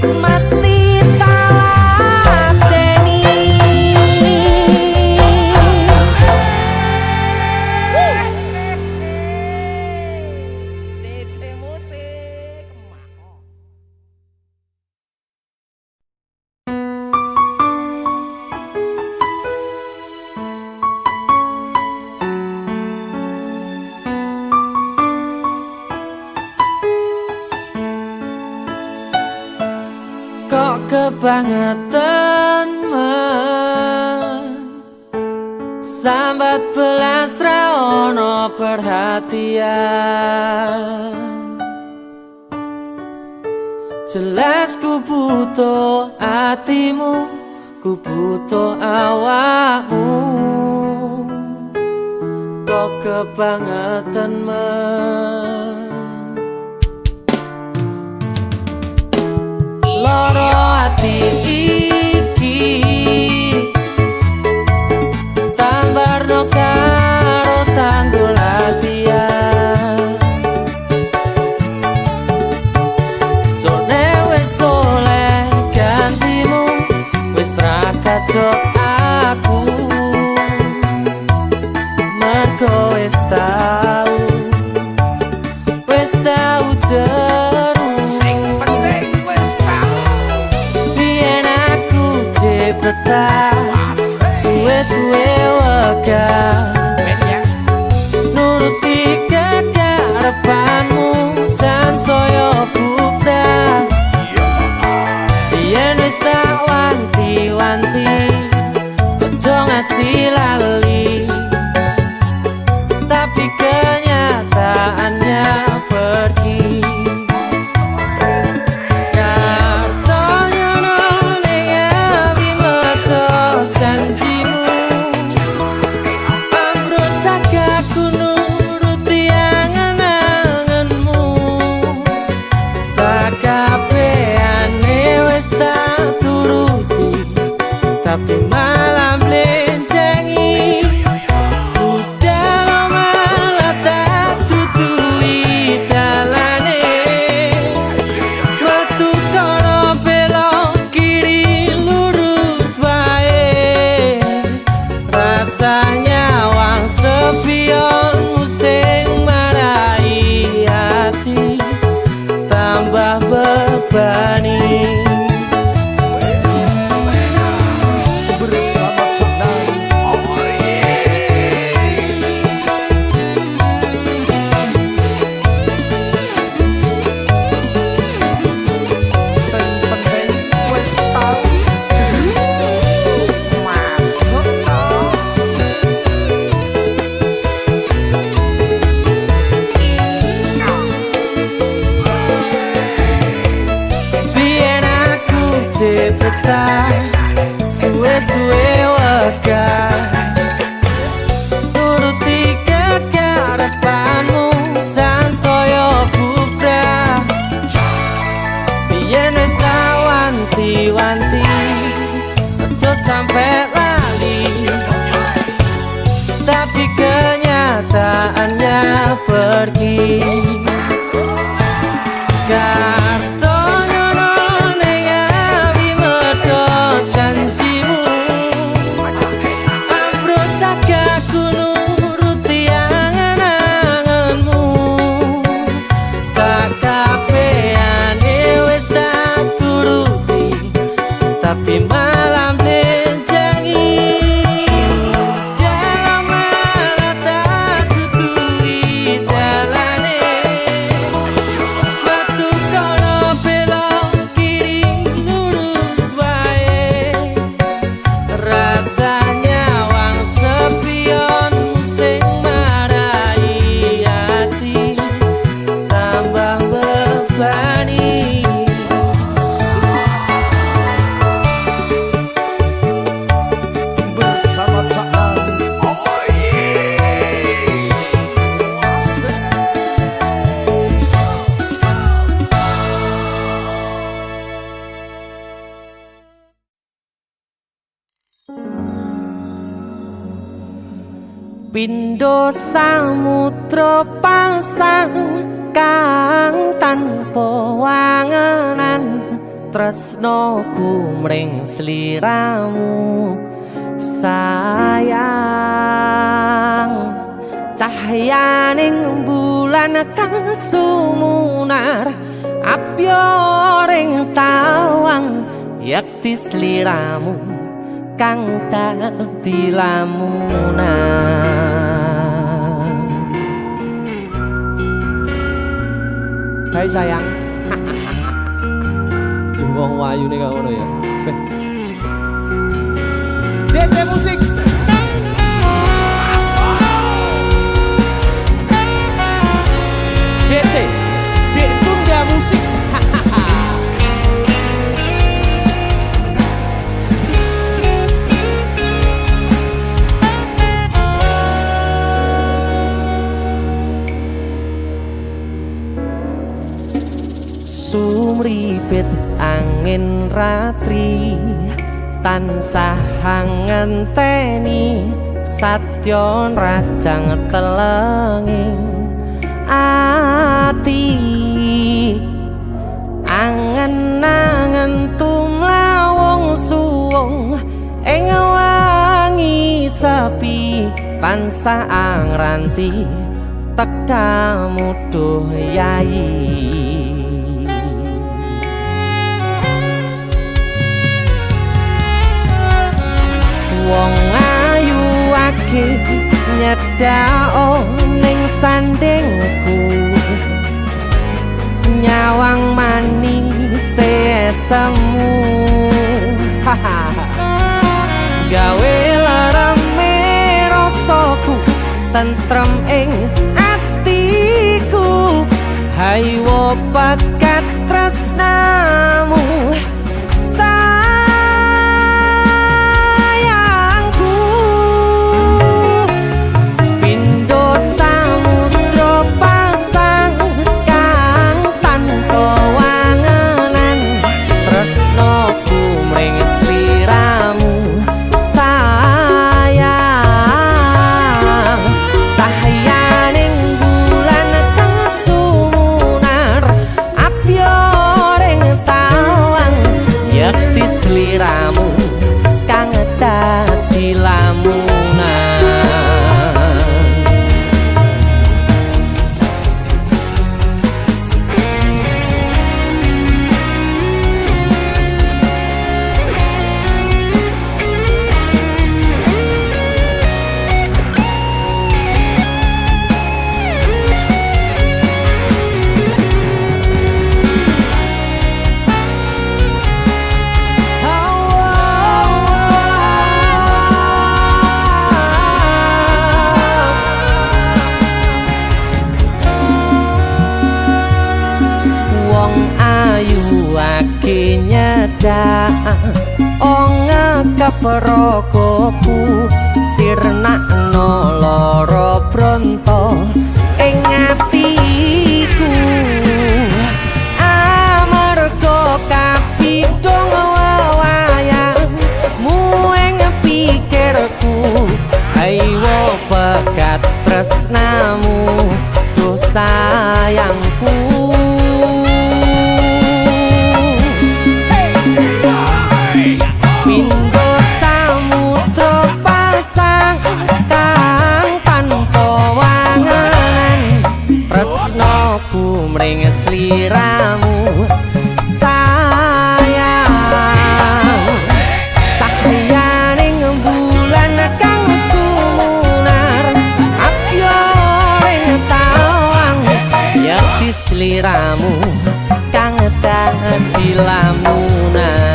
mesti talateni. Kok kebangetan sambat belas ra ono perhatian jelas ku butuh hatimu ku butuh awakmu kok kebangetan loro ati iki tambarno karo tanggul latihan sone wis oleh gantimu wis ra kacok aku mergo wis tau jeru biyen aku cepeta suwe-suwe wegah nuruti kekarepanmu sansaya bubrah biyen wis tak wanti-wanti ojo ngasih lali tapi kenyataannya pergi. Tapi malam lencengi udah malah tak tutui dalane metu kono belok kiri lurus wae rasanya wang sepionmu sing marai hati tambah bebani. betah suwe-suwe wegah nuruti kekarepanmu sansaya bubrah biyen wis tak wanti-wanti aja sampe lali tapi kenyataannya pergi kartonyono ning awi medhot janjimu ambro cagaku nuruti angen-angenmu sakabehane wis tak turuti tapi malam benjangi dalam malah tak tutui dalane batu kono belok kiri lurus wae rasanya wang sepion sing marai hati tambah bebani bersama Caan. Pindho samudra pasang kang tanpa wangenan tresnoku mring sliramu sayang cahyaning bulan kang sumunar apyoring tawang yakti sliramu kang dadi lamunan. Hai sayang. Jengwong wayu nih kak ngono ya. DC musik. DC. Dek Tunda Musik. Sumripit angin ratri tansah ngenteni satya rajang telenging ati angen-angen tumlawung suwung ing wangi sepi tansah angranti tekamu duh yayi wong ayu akeh nyedhak ning sandingku nyawang manis semu gawe larame rasaku tentrem ing atiku haywo pakat tresnamu ada onga kaperokoku sirna noloro bronto ing atiku amarga kapidhong wayangmu ing pikirku ayo pekat tresnamu duh sayangku Pindho samudra pasang kang tanpa wanganan tresnaku mring sliramu sayang cahyaning bulan kang sumunar abyong tawang yakti sliramu kang dadi lamunan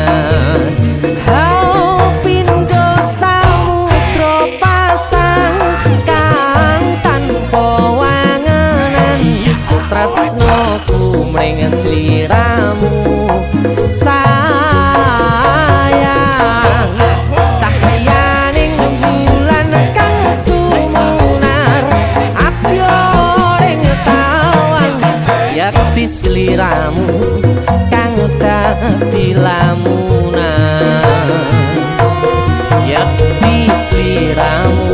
pindho samudra pasang kang tanpa wanganan tresnaku mring sliramu sayang cahyaning bulan kang sumunar abyong tawang yakti sliramu kang dadi lamunan yakti sliramu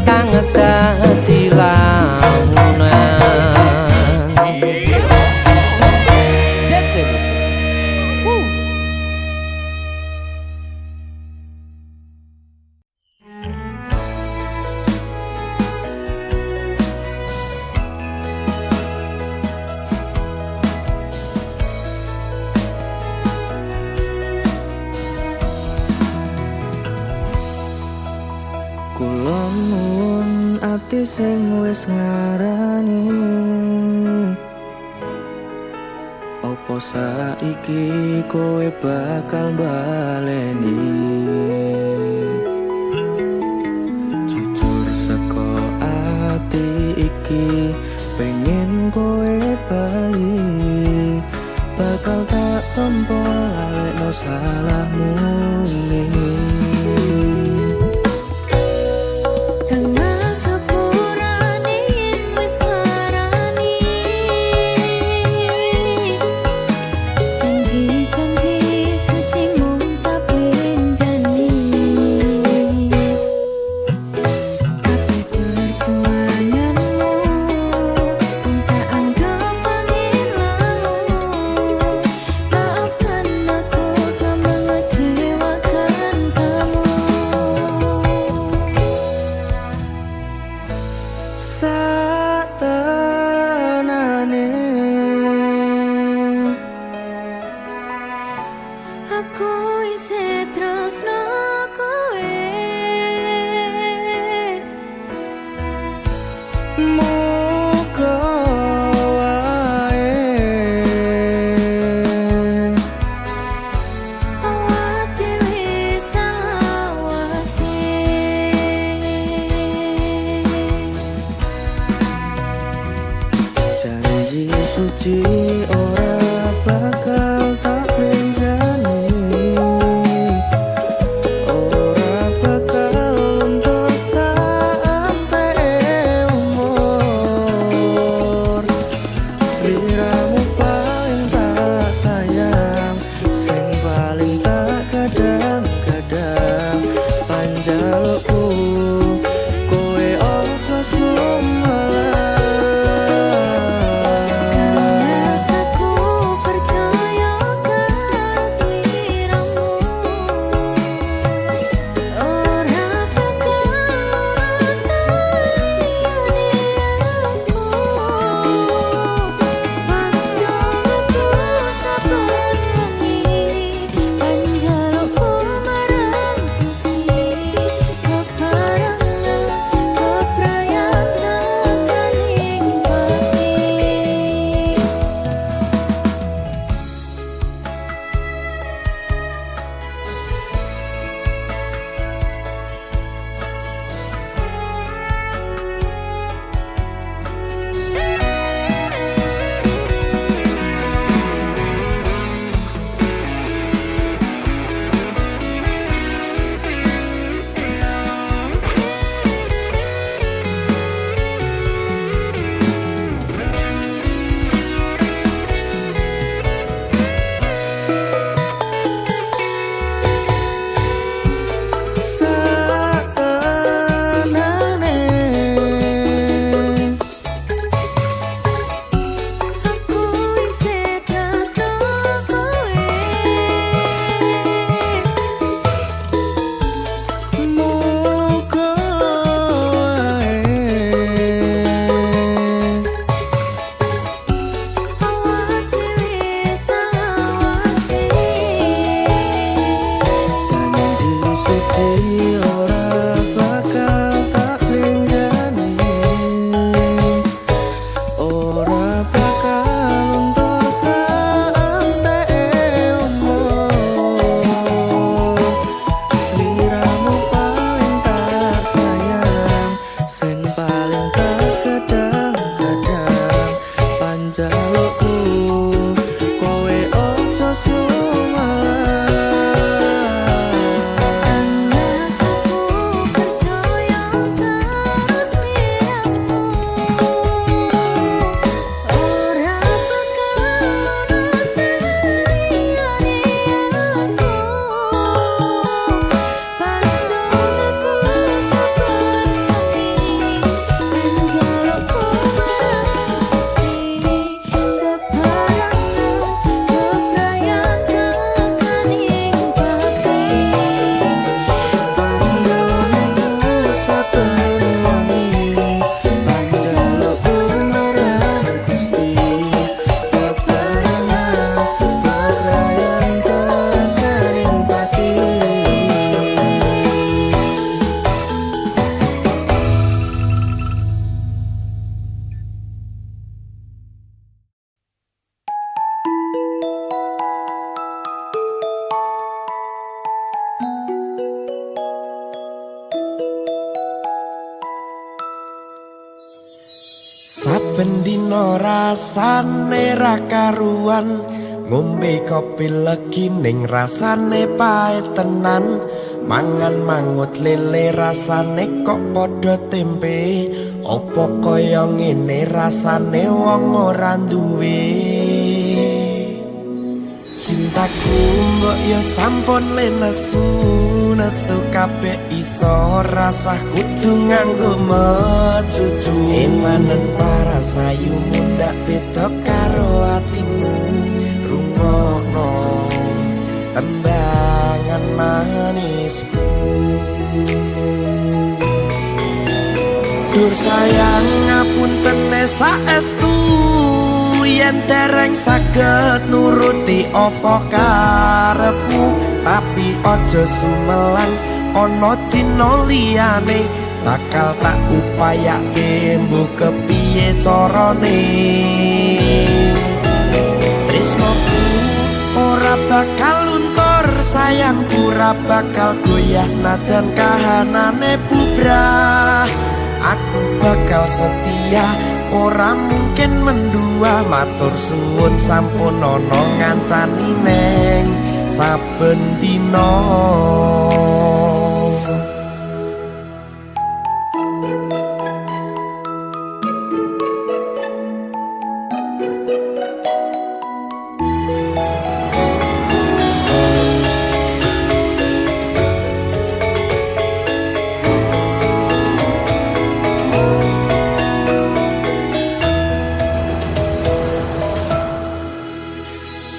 kang dadi lamunan. That's it. Woo. Kula nuwun ati sing wis ngarani opo saiki kowe bakal baleni jujur saka ati iki pengen kowe bali bakal tak tompo lalekno salahmu ini suci ora bakal tak lenjani ora bakal luntur sampai umur Saben dina rasane ra karuan, ngombe kopi legi ning rasane pahit tenan. Mangan mangut lele rasane kok padha tempe. Apa kaya ngene rasane wong ora duwe. Cintaku mbok ya sampun lenesu, nesu kabeh iso rasah kudu nganggo mecucu. Emanen parasayu mundak beda karo atimu. Rungokno tembangan manisku. Dur sayang ngapunten saestu, yen dereng saged nuruti apa karepmu. Tapi aja sumelang ana dina liyane, bakal tak upayake mbuh kepiye carane. Tresnoku ora bakal luntur, sayangku ora bakal goyah senajan kahanane bubrah. Aku bakal setia, ora mungkin mendua. Matur suwun sampun ana ngancani neng saben dina.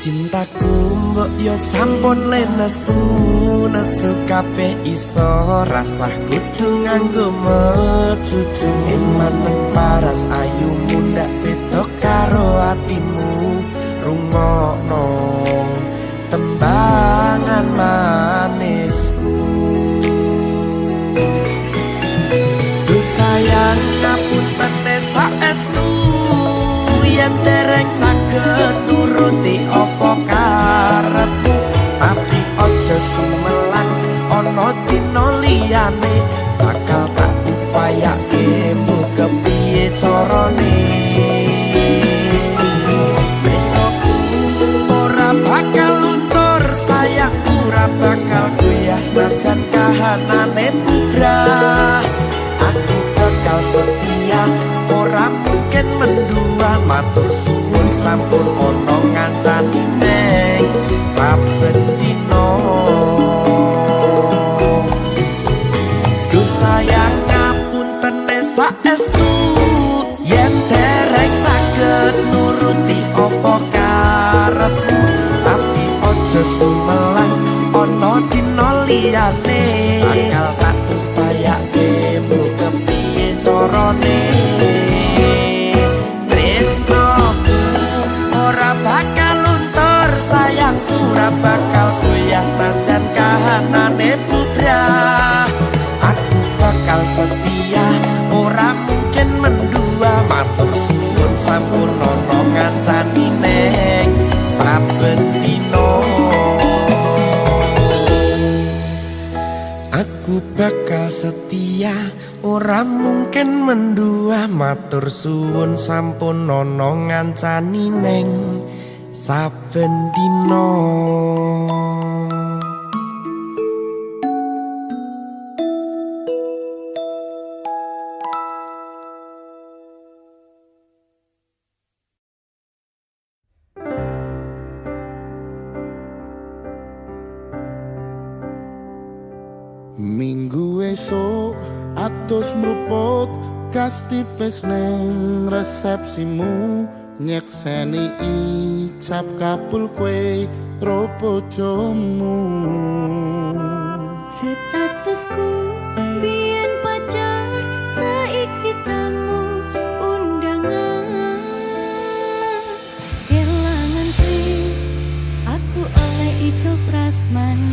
Cintaku mbok yo sampun lenesu, nesu kabeh iso rasah kudu nganggo mecucu. Emanen paras ayu mundak beda karo atimu. Rungokno tembangan manisku. Duh sayang ngapunten saestu, yen dereng saged nuruti apa karepmu. Tapi aja sumelang ana dina liyane, bakal tak upayake mbuh kepiye carane. Tresnoku ora bakal luntur, sayangku ora bakal goyah senajan kahanane bubrah. Aku bakal setia, ora mungkin mendua. Matur suwun sampun ana ngancani neng saben dina. Duh sayang ngapunten saestu, yen dereng saged nuruti apa karepmu. Tapi aja sumelang ana dina liyane, bakal tak upayake mbuh kepiye carane. Bakal luntur, sayangku ora bakal goyah senajan kahanane bubrah. Aku bakal setia, ora mungkin mendua. Matur suwun sampun ana ngancani neng saben dina. Aku bakal setia, ora mungkin mendua. Matur suwun sampun ana ngancani neng saben dina. Minggu esuk atus mruput gas tipis neng resepsimu. Nyekseni ijab kabul kue ro bojomu. Statusku biyen pacar, saiki tamu undangan. Kelangan sing aku oleh ijo prasmanan.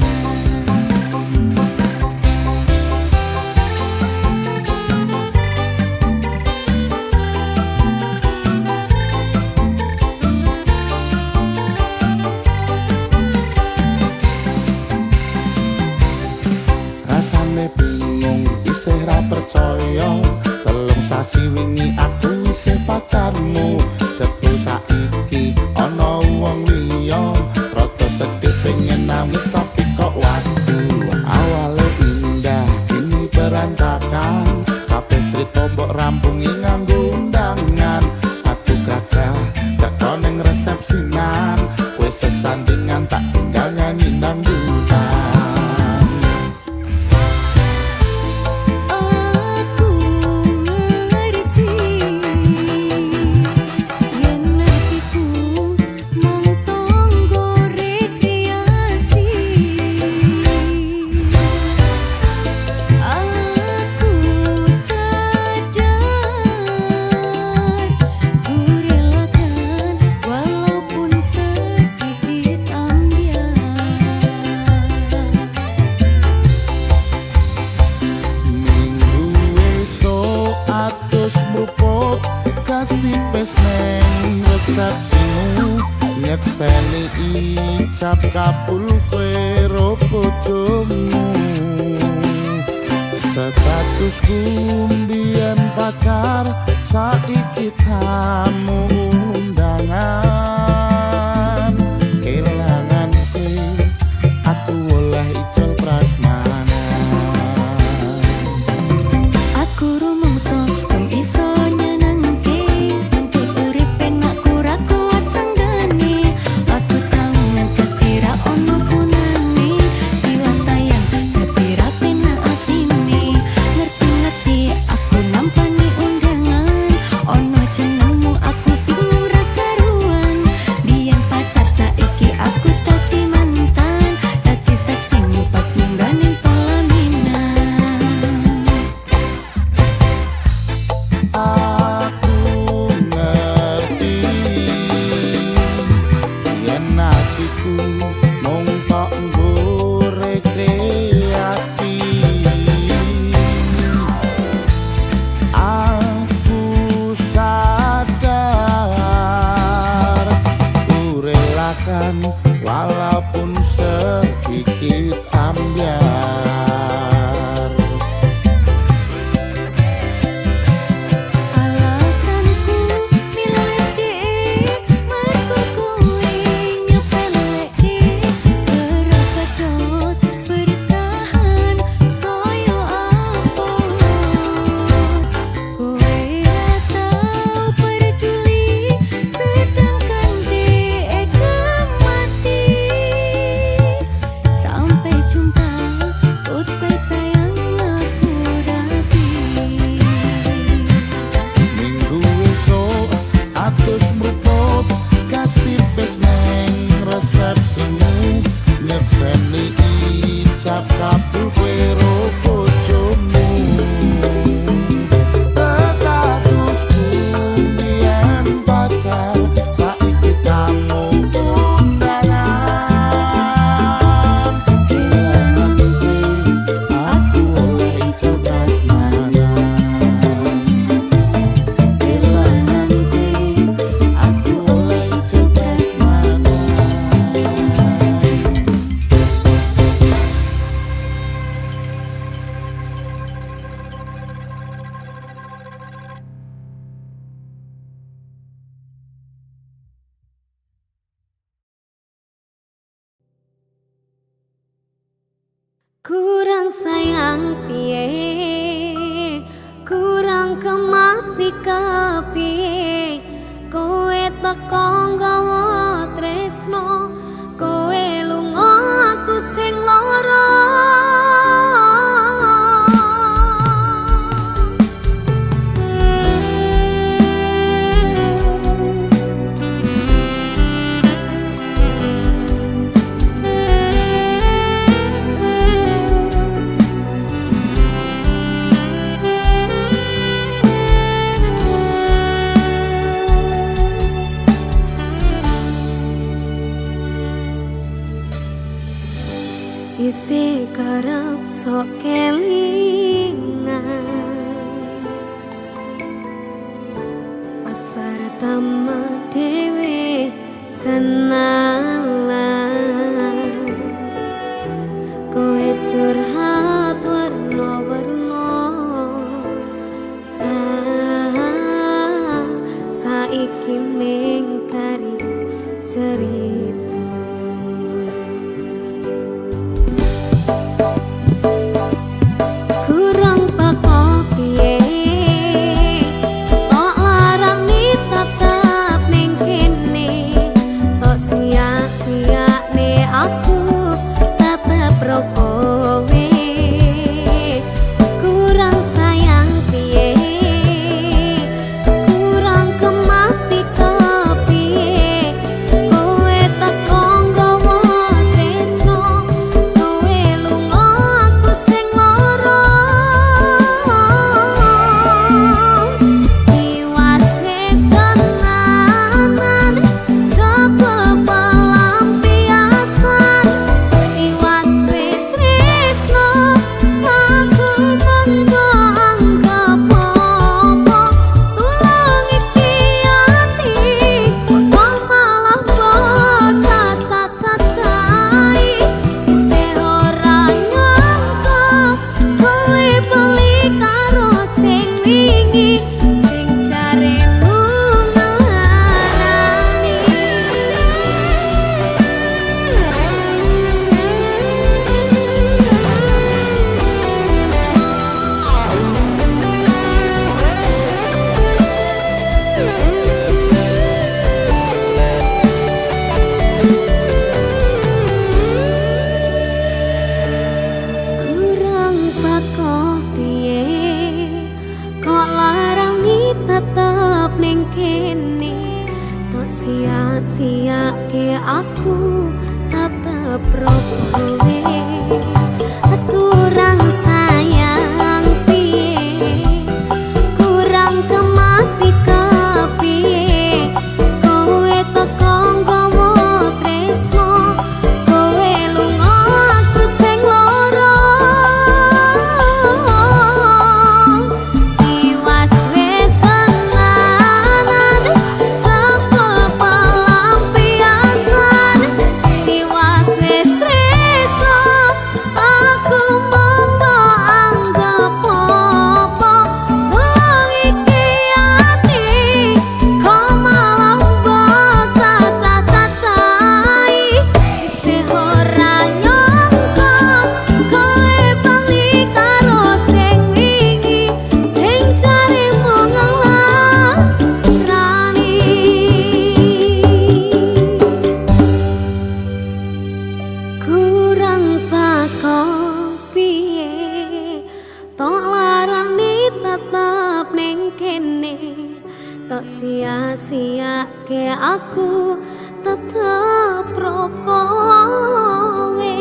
Rasane bingung isih ra percaya, telung sasi wingi aku isih pacarmu, cepu saiki ana wong liya, rada sedih pengen nangis tapi kok waduh. Awale indah kini berantakan, kabeh crita mbok rampungi nganggo undangan. Aku gagah gak koneng resepsinan, kowe sesandingan tak tinggal nyanyi dangdutan. Aku ngerti yen hatiku mung tangga rekreasi. Aku sadar ku relakan walaupun sedikit ambiar. Minggu esuk atus mruput gas tipis neng resepsimu, nyekseni ijab kabul kowe ro bojomu. Statusku mbiyen pacar, saiki tamu undangan. Kelangan kowe aku oleh ijol prasmanan. Aku rumangsa kang iso nyenengke, engke urip penak ora kuat sanggane. Aku tau ngeketi ra ono gunane, iwa sayang tapi ra penak atine. Ngerti-ngerti aku nampani undangan, ono jenengmu aku bingung ra karuan. Biyen pacar saiki aku dadi mantan, dadi saksimu pas munggane pelaminan. Aku ngerti yen hatiku mung tok nggo rekreasi. Aku sadar ku relakan walaupun sedikit ambiar. Alasanku milih dhek mergo kowe nyepelekke, berkedot bertahan saya ampun. Kowe ra tau peduli, sedangkan dhek mati. Sampai jumpa, goodbye sayang aku rapi. Minggu esuk atus mruput gas tipis neng resepsimu, nyekseni ijab kabul kowe ro bojomu. Statusku mbiyen pacar, saiki tamu undangan. Kelangan kowe aku oleh ijol prasmanan. Kelangan kowe aku oleh ijol prasmanan. Kurang sayang piye, kurang kemati kepiye, kowe teko nggawa tresno, kowe lunga aku sing lara. Isi karep sok kelingan, pas pertama dewe kenalan, kowe curhat warna-warna. sia-sia ke aku tetap rokowe kurang sayang piye kurang kemati kepiye kowe teko nggawa tresno kowe lunga aku sing lara iwas wis tenanan sapa pelampiasan iwas wis tresno aku monggo anggap apa wong iki ati kok malah bocah cacah-cacai isih ora nyangka kowe bali karo sing wingi sing carimu ngelarani kurang takon piye tok larani tetep ning kene tok sia-sia ke aku tetep rokowe.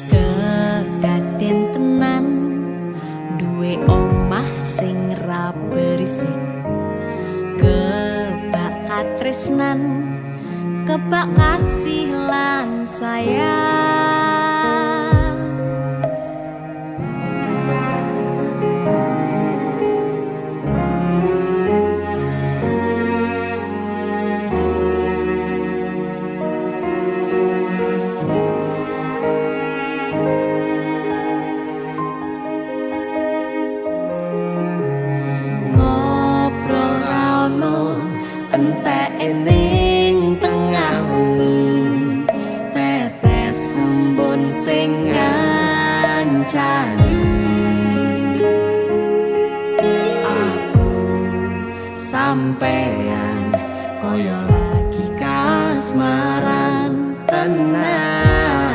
Kedaden tenan duwe omah sing ra berisik kebak katresnan kebak kasih lan sayang ngobrol ra ono entek ning tengah wengi tetes embun sing ngancani aku sampean koyo lagi kasmaran tenan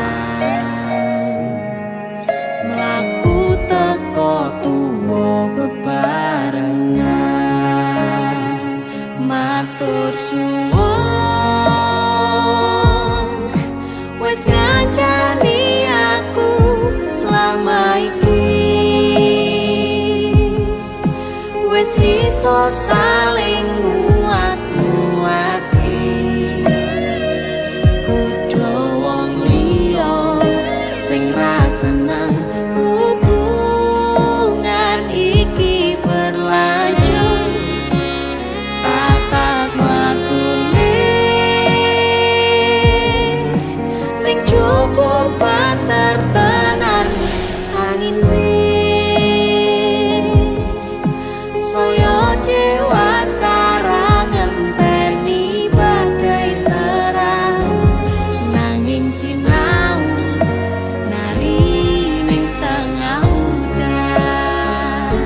mlaku teko tuwa bebarengan matur suwun wis ngancani aku selama iki wis iso saling nguat-nguati kudu wong liya sing ra seneng hubungan iki berlanjut tatap lakune ning cukup tertenan angine saya dewasa ra ngenteni badai terang nanging sinau nari ning tengah udan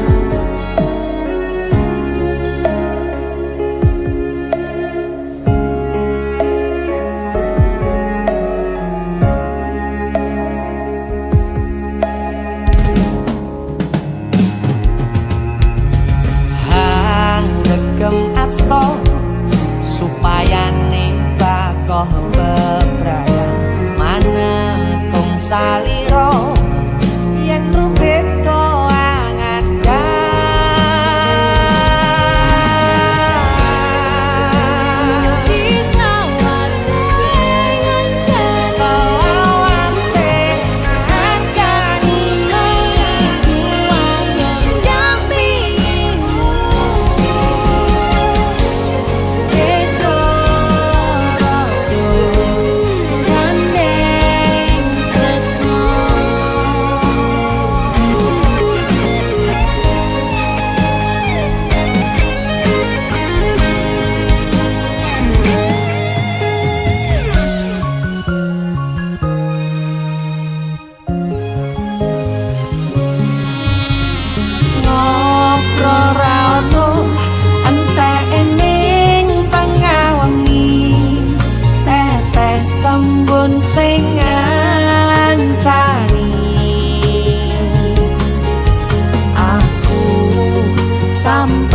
hang regem asto supaya bakoh bebrayan manentung saliro yen rubeda sampai